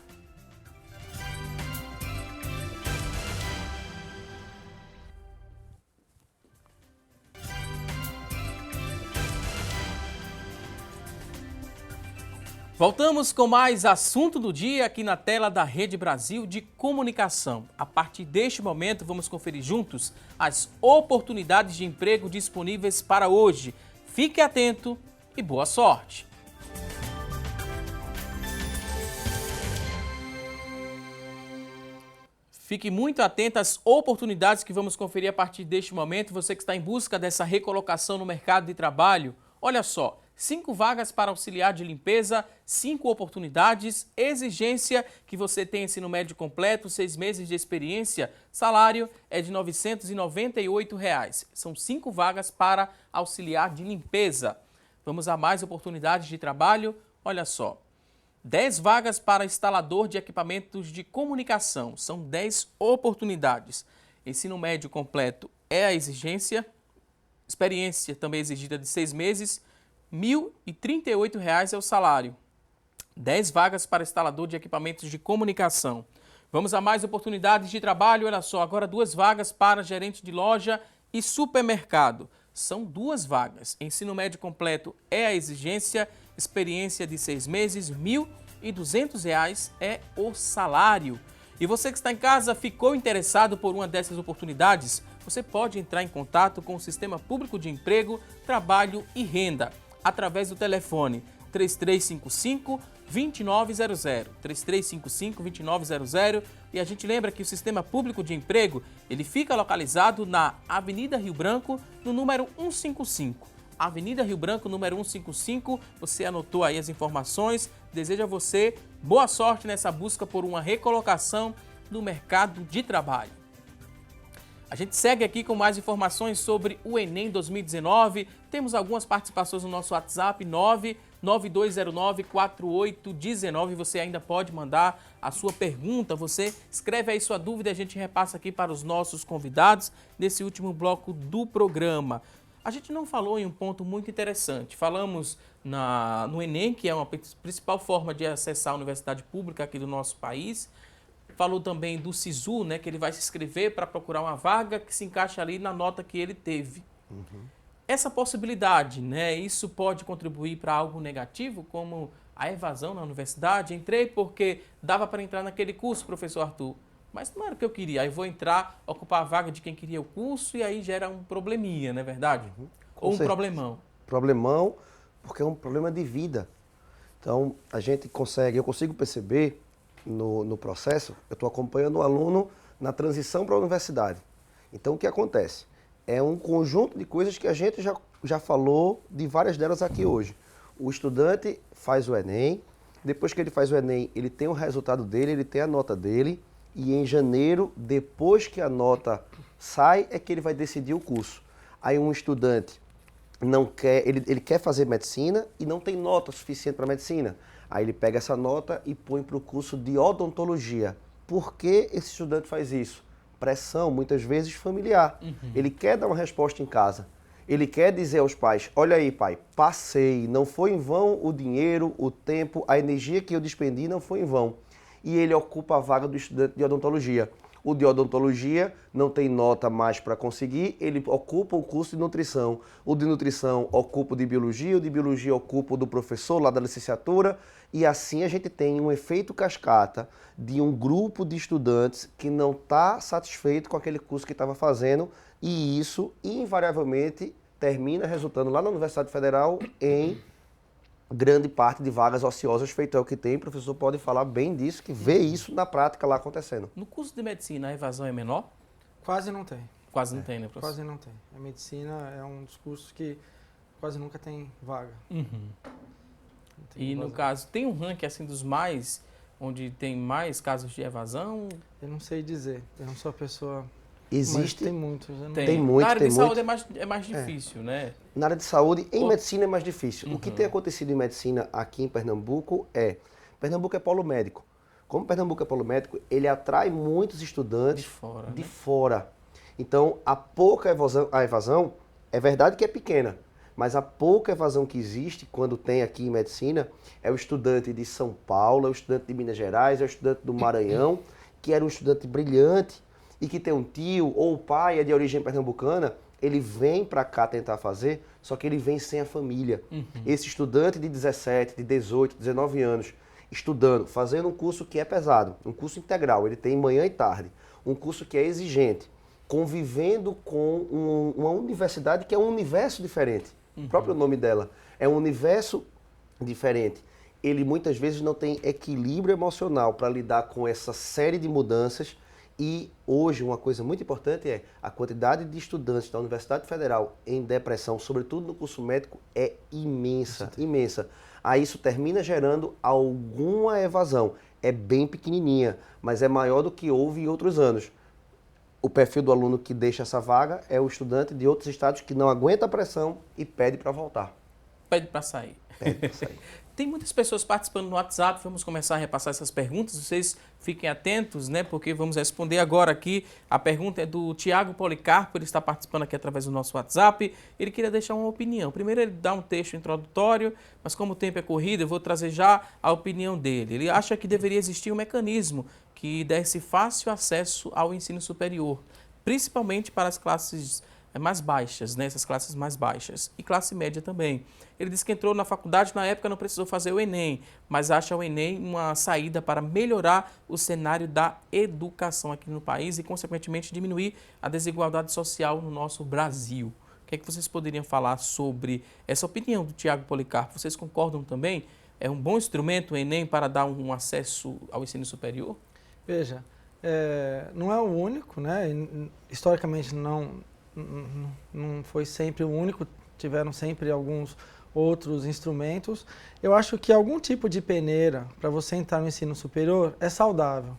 Voltamos com mais assunto do dia aqui na tela da Rede Brasil de Comunicação. A partir deste momento, vamos conferir juntos as oportunidades de emprego disponíveis para hoje. Fique atento e boa sorte! Fique muito atento às oportunidades que vamos conferir a partir deste momento. Você que está em busca dessa recolocação no mercado de trabalho, olha só. 5 vagas para auxiliar de limpeza, 5 oportunidades, exigência que você tenha ensino médio completo, 6 meses de experiência, salário é de R$ 998. São 5 vagas para auxiliar de limpeza. Vamos a mais oportunidades de trabalho, olha só. 10 vagas para instalador de equipamentos de comunicação, são 10 oportunidades. Ensino médio completo é a exigência, experiência também exigida de 6 meses, R$ 1.038 é o salário. 10 vagas para instalador de equipamentos de comunicação. Vamos a mais oportunidades de trabalho. Olha só, agora 2 vagas para gerente de loja e supermercado. São 2 vagas. Ensino médio completo é a exigência. Experiência de 6 meses, R$ 1.200 é o salário. E você que está em casa, ficou interessado por uma dessas oportunidades? Você pode entrar em contato com o Sistema Público de Emprego, Trabalho e Renda através do telefone 3355-2900, 3355-2900, e a gente lembra que o Sistema Público de Emprego, ele fica localizado na Avenida Rio Branco, no número 155. Avenida Rio Branco, número 155, você anotou aí as informações, desejo a você boa sorte nessa busca por uma recolocação no mercado de trabalho. A gente segue aqui com mais informações sobre o Enem 2019. Temos algumas participações no nosso WhatsApp, 992094819. Você ainda pode mandar a sua pergunta. Você escreve aí sua dúvida e a gente repassa aqui para os nossos convidados nesse último bloco do programa. A gente não falou em um ponto muito interessante. Falamos no Enem, que é uma principal forma de acessar a universidade pública aqui do nosso país. Falou também do SISU, né, que ele vai se inscrever para procurar uma vaga que se encaixa ali na nota que ele teve. Essa possibilidade, né, isso pode contribuir para algo negativo, como a evasão na universidade? Entrei porque dava para entrar naquele curso, professor Arthur, mas não era o que eu queria. Aí vou entrar, ocupar a vaga de quem queria o curso e aí gera um probleminha, não é verdade? Ou um problemão? Problemão, porque é um problema de vida. Então, eu consigo perceber no processo, eu estou acompanhando o aluno na transição para a universidade. Então, o que acontece? É um conjunto de coisas que a gente já falou de várias delas aqui hoje. O estudante faz o Enem, depois que ele faz o Enem, ele tem o resultado dele, ele tem a nota dele, e em janeiro, depois que a nota sai, é que ele vai decidir o curso. Aí um estudante ele quer fazer medicina e não tem nota suficiente para medicina. Aí ele pega essa nota e põe para o curso de odontologia. Por que esse estudante faz isso? Pressão, muitas vezes, familiar. Ele quer dar uma resposta em casa. Ele quer dizer aos pais, olha aí, pai, passei, não foi em vão o dinheiro, o tempo, a energia que eu despendi não foi em vão. E ele ocupa a vaga do estudante de odontologia. O de odontologia não tem nota mais para conseguir, ele ocupa o curso de nutrição. O de nutrição ocupa o de biologia ocupa o do professor lá da licenciatura. E assim a gente tem um efeito cascata de um grupo de estudantes que não está satisfeito com aquele curso que estava fazendo. E isso, invariavelmente, termina resultando lá na Universidade Federal em grande parte de vagas ociosas, feito é o que tem. O professor pode falar bem disso, que vê isso na prática lá acontecendo. No curso de medicina, a evasão é menor? Quase não tem. Quase não tem, né, professor? Quase não tem. A medicina é um dos cursos que quase nunca tem vaga. E no caso, tem um ranking assim dos mais, onde tem mais casos de evasão? Eu não sei dizer, eu não sou a pessoa... Existe. Mas tem muitos. Tem muito, na área tem de muito. Saúde é mais difícil, né? Na área de saúde, em medicina é mais difícil. O que tem acontecido em medicina aqui em Pernambuco Pernambuco é polo médico. Como Pernambuco é polo médico, ele atrai muitos estudantes de fora. Então, a evasão, é verdade que é pequena, mas a pouca evasão que existe quando tem aqui em medicina é o estudante de São Paulo, é o estudante de Minas Gerais, é o estudante do Maranhão, que era um estudante brilhante, e que tem um tio ou o pai é de origem pernambucana, ele vem para cá tentar fazer, só que ele vem sem a família. Esse estudante de 17, de 18, 19 anos, estudando, fazendo um curso que é pesado, um curso integral, ele tem manhã e tarde, um curso que é exigente, convivendo com uma universidade que é um universo diferente. O próprio nome dela é um universo diferente. Ele muitas vezes não tem equilíbrio emocional para lidar com essa série de mudanças. E hoje uma coisa muito importante é a quantidade de estudantes da Universidade Federal em depressão, sobretudo no curso médico, é imensa, imensa. Aí isso termina gerando alguma evasão. É bem pequenininha, mas é maior do que houve em outros anos. O perfil do aluno que deixa essa vaga é o estudante de outros estados que não aguenta a pressão e pede para voltar. Pede para sair. Pede para sair. Tem muitas pessoas participando no WhatsApp, vamos começar a repassar essas perguntas, vocês fiquem atentos, né, porque vamos responder agora aqui. A pergunta é do Tiago Policarpo, ele está participando aqui através do nosso WhatsApp, ele queria deixar uma opinião. Primeiro ele dá um texto introdutório, mas como o tempo é corrido, eu vou trazer já a opinião dele. Ele acha que deveria existir um mecanismo que desse fácil acesso ao ensino superior, principalmente para as classes mais baixas, né? Essas classes mais baixas, e classe média também. Ele disse que entrou na faculdade, na época não precisou fazer o Enem, mas acha o Enem uma saída para melhorar o cenário da educação aqui no país e, consequentemente, diminuir a desigualdade social no nosso Brasil. O que é que vocês poderiam falar sobre essa opinião do Tiago Policarpo? Vocês concordam também? É um bom instrumento o Enem para dar um acesso ao ensino superior? Veja, não é o único, né? Historicamente não foi sempre o único, tiveram sempre alguns outros instrumentos. Eu acho que algum tipo de peneira para você entrar no ensino superior é saudável,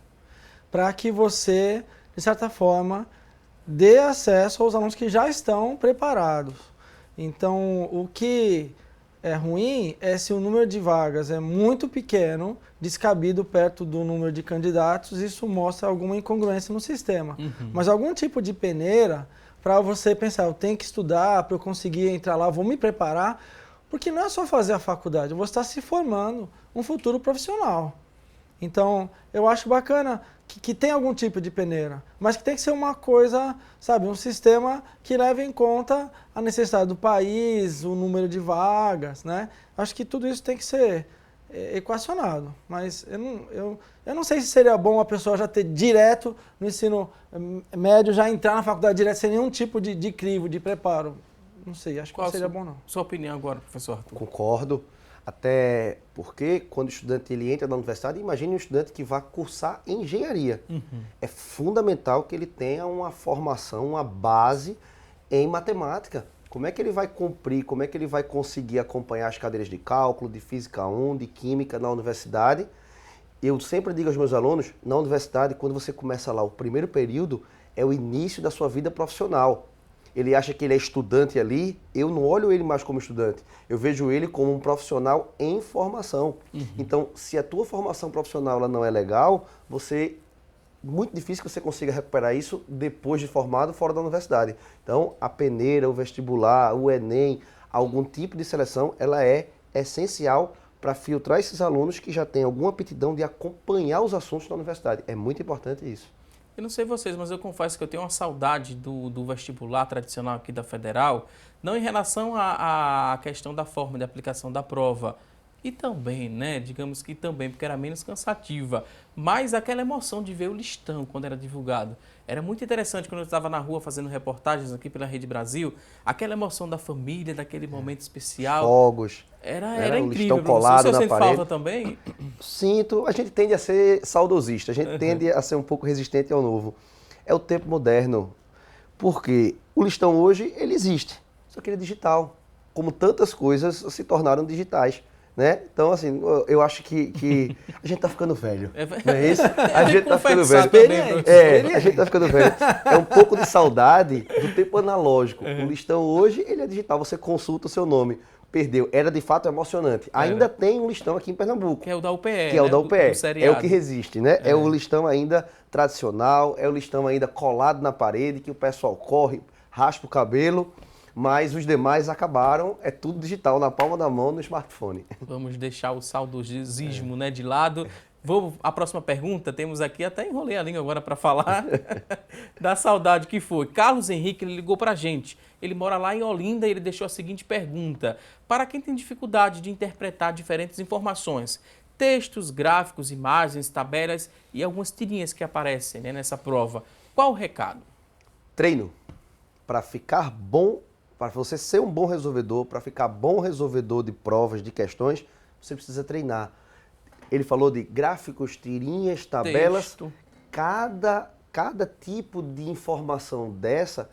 para que você, de certa forma, dê acesso aos alunos que já estão preparados. Então, o que é ruim é se o número de vagas é muito pequeno, descabido perto do número de candidatos, isso mostra alguma incongruência no sistema. Mas algum tipo de peneira para você pensar, eu tenho que estudar para eu conseguir entrar lá, vou me preparar, porque não é só fazer a faculdade, eu vou estar se formando um futuro profissional. Então, eu acho bacana que tem algum tipo de peneira, mas que tem que ser uma coisa, sabe, um sistema que leve em conta a necessidade do país, o número de vagas, né? Acho que tudo isso tem que ser equacionado, mas eu não sei se seria bom a pessoa já ter direto no ensino médio, já entrar na faculdade direto sem nenhum tipo de crivo, de preparo. Não sei, acho que não seria bom não. Sua opinião agora, professor Arthur? Concordo, até porque quando o estudante ele entra na universidade, imagine um estudante que vai cursar engenharia. É fundamental que ele tenha uma formação, uma base em matemática. Como é que ele vai cumprir, como é que ele vai conseguir acompanhar as cadeiras de cálculo, de física 1, de química na universidade? Eu sempre digo aos meus alunos, na universidade, quando você começa lá, o primeiro período é o início da sua vida profissional. Ele acha que ele é estudante ali, eu não olho ele mais como estudante, eu vejo ele como um profissional em formação. Então, se a tua formação profissional ela não é legal, muito difícil que você consiga recuperar isso depois de formado fora da universidade. Então, a peneira, o vestibular, o Enem, algum tipo de seleção, ela é essencial para filtrar esses alunos que já têm alguma aptidão de acompanhar os assuntos da universidade. É muito importante isso. Eu não sei vocês, mas eu confesso que eu tenho uma saudade do vestibular tradicional aqui da Federal, não em relação à questão da forma de aplicação da prova, e também, né, digamos que também, porque era menos cansativa, mas aquela emoção de ver o listão quando era divulgado. Era muito interessante quando eu estava na rua fazendo reportagens aqui pela Rede Brasil, aquela emoção da família, daquele momento especial. Fogos. Era o incrível. listão colado na Você parede. falta também? Sinto, a gente tende a ser saudosista, a gente tende a ser um pouco resistente ao novo. É o tempo moderno, porque o listão hoje, ele existe, só que ele é digital, como tantas coisas se tornaram digitais. Né? Então, assim, eu acho que a gente tá ficando velho. Não é isso? A gente tá ficando velho. A gente tá ficando velho. É um pouco de saudade do tempo analógico. O listão hoje, ele é digital. Você consulta o seu nome. Perdeu. Era de fato emocionante. Ainda tem um listão aqui em Pernambuco. Que é o da UPE. Que é o da UPE. É o que seriado. resiste, né? É o listão ainda tradicional, é o listão ainda colado na parede, que o pessoal corre, raspa o cabelo. Mas os demais acabaram, é tudo digital, na palma da mão, no smartphone. Vamos deixar o saudosismo, né, de lado. Vou à próxima pergunta. Temos aqui, até enrolei a língua agora para falar, da saudade que foi. Carlos Henrique, ele ligou para a gente. Ele mora lá em Olinda e ele deixou a seguinte pergunta. Para quem tem dificuldade de interpretar diferentes informações, textos, gráficos, imagens, tabelas e algumas tirinhas que aparecem, né, nessa prova, qual o recado? Treino. Para ficar bom, para você ser um bom resolvedor, para ficar bom resolvedor de provas, de questões, você precisa treinar. Ele falou de gráficos, tirinhas, tabelas. Texto. Cada tipo de informação dessa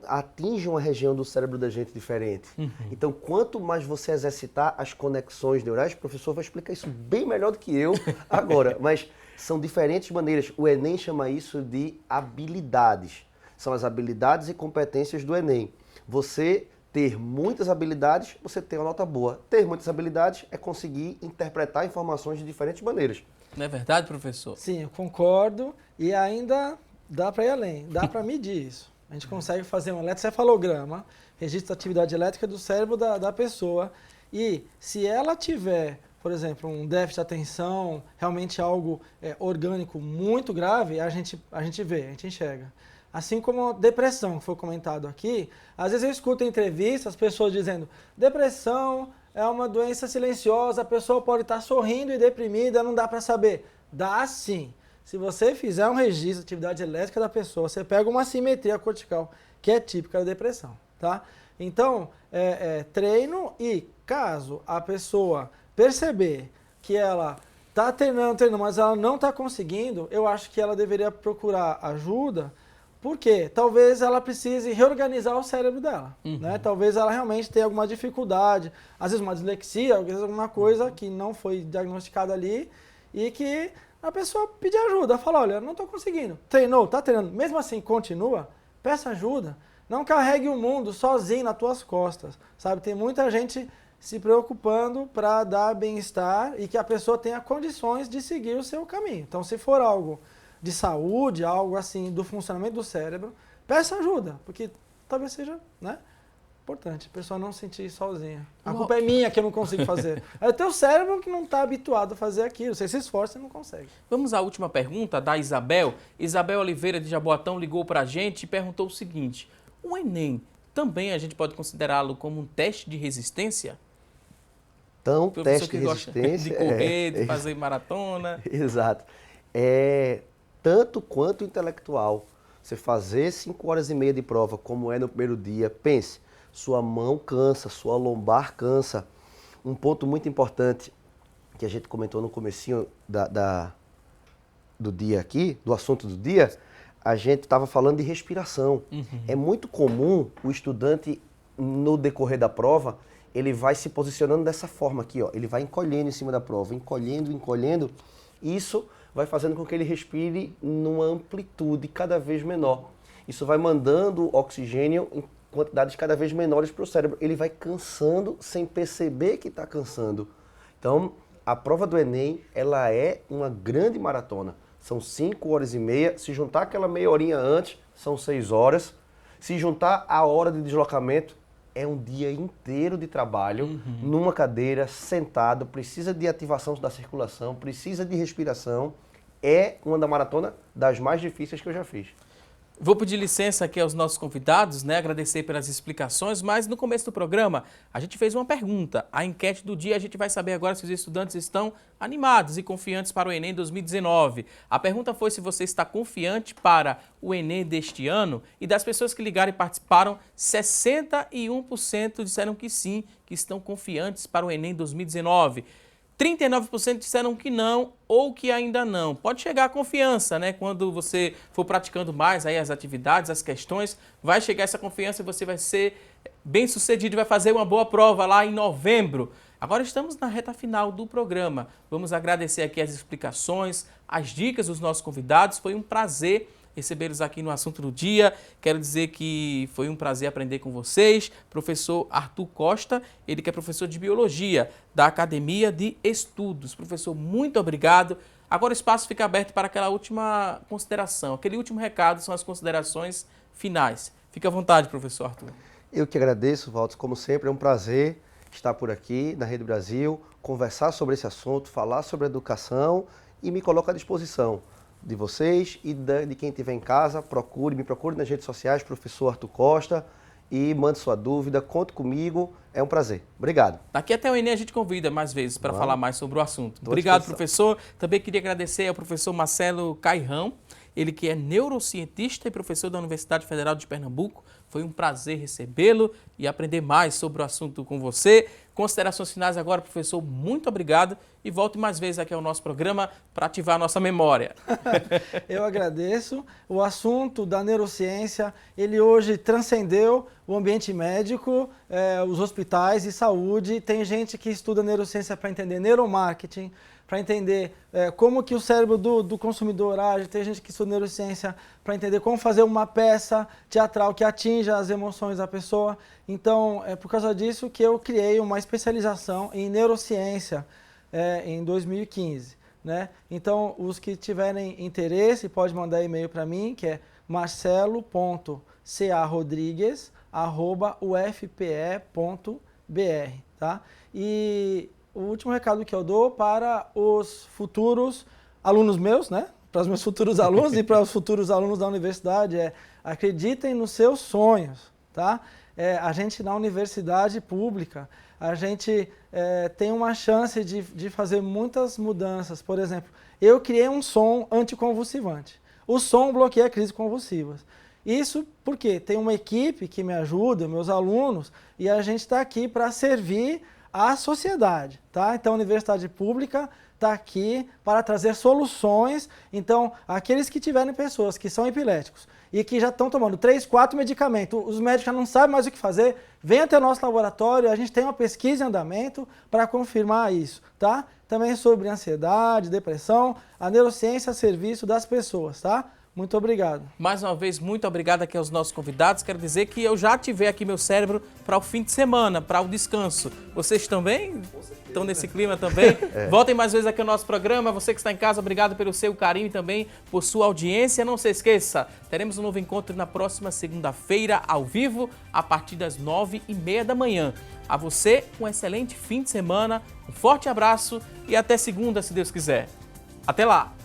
atinge uma região do cérebro da gente diferente. Então, quanto mais você exercitar as conexões neurais, o professor vai explicar isso bem melhor do que eu agora, mas são diferentes maneiras. O Enem chama isso de habilidades. São as habilidades e competências do Enem. Você ter muitas habilidades, você tem uma nota boa. Ter muitas habilidades é conseguir interpretar informações de diferentes maneiras. Não é verdade, professor? Sim, eu concordo. E ainda dá para ir além, dá para medir isso. A gente consegue fazer um eletrocefalograma, registro da atividade elétrica do cérebro da pessoa. E se ela tiver, por exemplo, um déficit de atenção, realmente algo orgânico muito grave, a gente vê, a gente enxerga. Assim como a depressão, que foi comentado aqui, às vezes eu escuto em entrevistas as pessoas dizendo: depressão é uma doença silenciosa, a pessoa pode estar sorrindo e deprimida, não dá para saber. Dá sim. Se você fizer um registro de atividade elétrica da pessoa, você pega uma assimetria cortical, que é típica da depressão, tá? Então, treino, e caso a pessoa perceber que ela está treinando, mas ela não está conseguindo, eu acho que ela deveria procurar ajuda, porque talvez ela precise reorganizar o cérebro dela, né? Talvez ela realmente tenha alguma dificuldade, às vezes uma dislexia, às vezes alguma coisa que não foi diagnosticada ali e que a pessoa pedir ajuda, fala: olha, não estou conseguindo. Treinou, está treinando, mesmo assim continua, peça ajuda. Não carregue o mundo sozinho nas tuas costas, sabe? Tem muita gente se preocupando para dar bem-estar e que a pessoa tenha condições de seguir o seu caminho. Então, se for algo de saúde, algo assim do funcionamento do cérebro, peça ajuda, porque talvez seja, né, importante a pessoa não se sentir sozinha. A culpa é minha que eu não consigo fazer. É o teu cérebro que não está habituado a fazer aquilo. Você se esforça e não consegue. Vamos à última pergunta da Isabel. Isabel Oliveira de Jaboatão ligou para a gente e perguntou o seguinte: o Enem também a gente pode considerá-lo como um teste de resistência? Então, Professor teste que de gosta resistência... de correr, de fazer maratona. Exato. É tanto quanto intelectual. Você fazer 5 horas e meia de prova, como é no primeiro dia, pense, sua mão cansa, sua lombar cansa. Um ponto muito importante que a gente comentou no comecinho do dia aqui, do assunto do dia, a gente estava falando de respiração. É muito comum o estudante, no decorrer da prova, ele vai se posicionando dessa forma aqui, ó. Ele vai encolhendo em cima da prova, encolhendo, encolhendo. Isso vai fazendo com que ele respire numa amplitude cada vez menor. Isso vai mandando oxigênio em quantidades cada vez menores para o cérebro. Ele vai cansando sem perceber que está cansando. Então, a prova do Enem, ela é uma grande maratona. São 5 horas e meia. Se juntar aquela meia horinha antes, são 6 horas. Se juntar a hora de deslocamento, é um dia inteiro de trabalho, numa cadeira, sentado, precisa de ativação da circulação, precisa de respiração. É uma da maratona das mais difíceis que eu já fiz. Vou pedir licença aqui aos nossos convidados, né? Agradecer pelas explicações, mas no começo do programa a gente fez uma pergunta. A enquete do dia, a gente vai saber agora se os estudantes estão animados e confiantes para o Enem 2019. A pergunta foi se você está confiante para o Enem deste ano, e das pessoas que ligaram e participaram, 61% disseram que sim, que estão confiantes para o Enem 2019. 39% disseram que não ou que ainda não. Pode chegar a confiança, né? Quando você for praticando mais aí as atividades, as questões, vai chegar essa confiança e você vai ser bem sucedido e vai fazer uma boa prova lá em novembro. Agora estamos na reta final do programa. Vamos agradecer aqui as explicações, as dicas dos nossos convidados. Foi um prazer recebê-los aqui no Assunto do Dia. Quero dizer que foi um prazer aprender com vocês. Professor Arthur Costa, ele que é professor de Biologia da Academia de Estudos. Professor, muito obrigado. Agora o espaço fica aberto para aquela última consideração. Aquele último recado são as considerações finais. Fique à vontade, professor Arthur. Eu que agradeço, Walter. Como sempre, é um prazer estar por aqui na Rede Brasil, conversar sobre esse assunto, falar sobre educação e me coloco à disposição de vocês e de quem estiver em casa. Me procure nas redes sociais, professor Arthur Costa, e mande sua dúvida, conte comigo, é um prazer. Obrigado. Daqui até o Enem a gente convida mais vezes para falar mais sobre o assunto. Tô à Obrigado, disposição. professor. Também queria agradecer ao professor Marcelo Cairrão, ele que é neurocientista e professor da Universidade Federal de Pernambuco. Foi um prazer recebê-lo e aprender mais sobre o assunto com você. Considerações finais agora, professor, muito obrigado e volte mais vezes aqui ao nosso programa para ativar a nossa memória. Eu agradeço. O assunto da neurociência, ele hoje transcendeu o ambiente médico, os hospitais de saúde. Tem gente que estuda neurociência para entender neuromarketing, para entender como que o cérebro do consumidor age. Tem gente que estuda neurociência para entender como fazer uma peça teatral que atinja as emoções da pessoa. Então, é por causa disso que eu criei uma especialização em neurociência em 2015. Né? Então, os que tiverem interesse, pode mandar e-mail para mim, que é marcelo.carodrigues@ufpe.br, tá? E o último recado que eu dou para os futuros alunos meus, né? Para os meus futuros alunos e para os futuros alunos da universidade acreditem nos seus sonhos, tá? A gente na universidade pública, a gente tem uma chance de fazer muitas mudanças. Por exemplo, eu criei um som anticonvulsivante. O som bloqueia crises convulsivas. Isso porque tem uma equipe que me ajuda, meus alunos, e a gente está aqui para servir à sociedade, tá? Então, a universidade pública está aqui para trazer soluções. Então, aqueles que tiverem pessoas que são epiléticos e que já estão tomando 3, 4 medicamentos, os médicos já não sabem mais o que fazer, venha até o nosso laboratório, a gente tem uma pesquisa em andamento para confirmar isso, tá? Também sobre ansiedade, depressão, a neurociência a serviço das pessoas, tá? Muito obrigado. Mais uma vez, muito obrigado aqui aos nossos convidados. Quero dizer que eu já ativei aqui meu cérebro para o fim de semana, para o descanso. Vocês também estão nesse clima também? Voltem mais vezes aqui ao nosso programa. Você que está em casa, obrigado pelo seu carinho e também por sua audiência. Não se esqueça, teremos um novo encontro na próxima segunda-feira, ao vivo, a partir das 9h30 da manhã. A você, um excelente fim de semana, um forte abraço e até segunda, se Deus quiser. Até lá!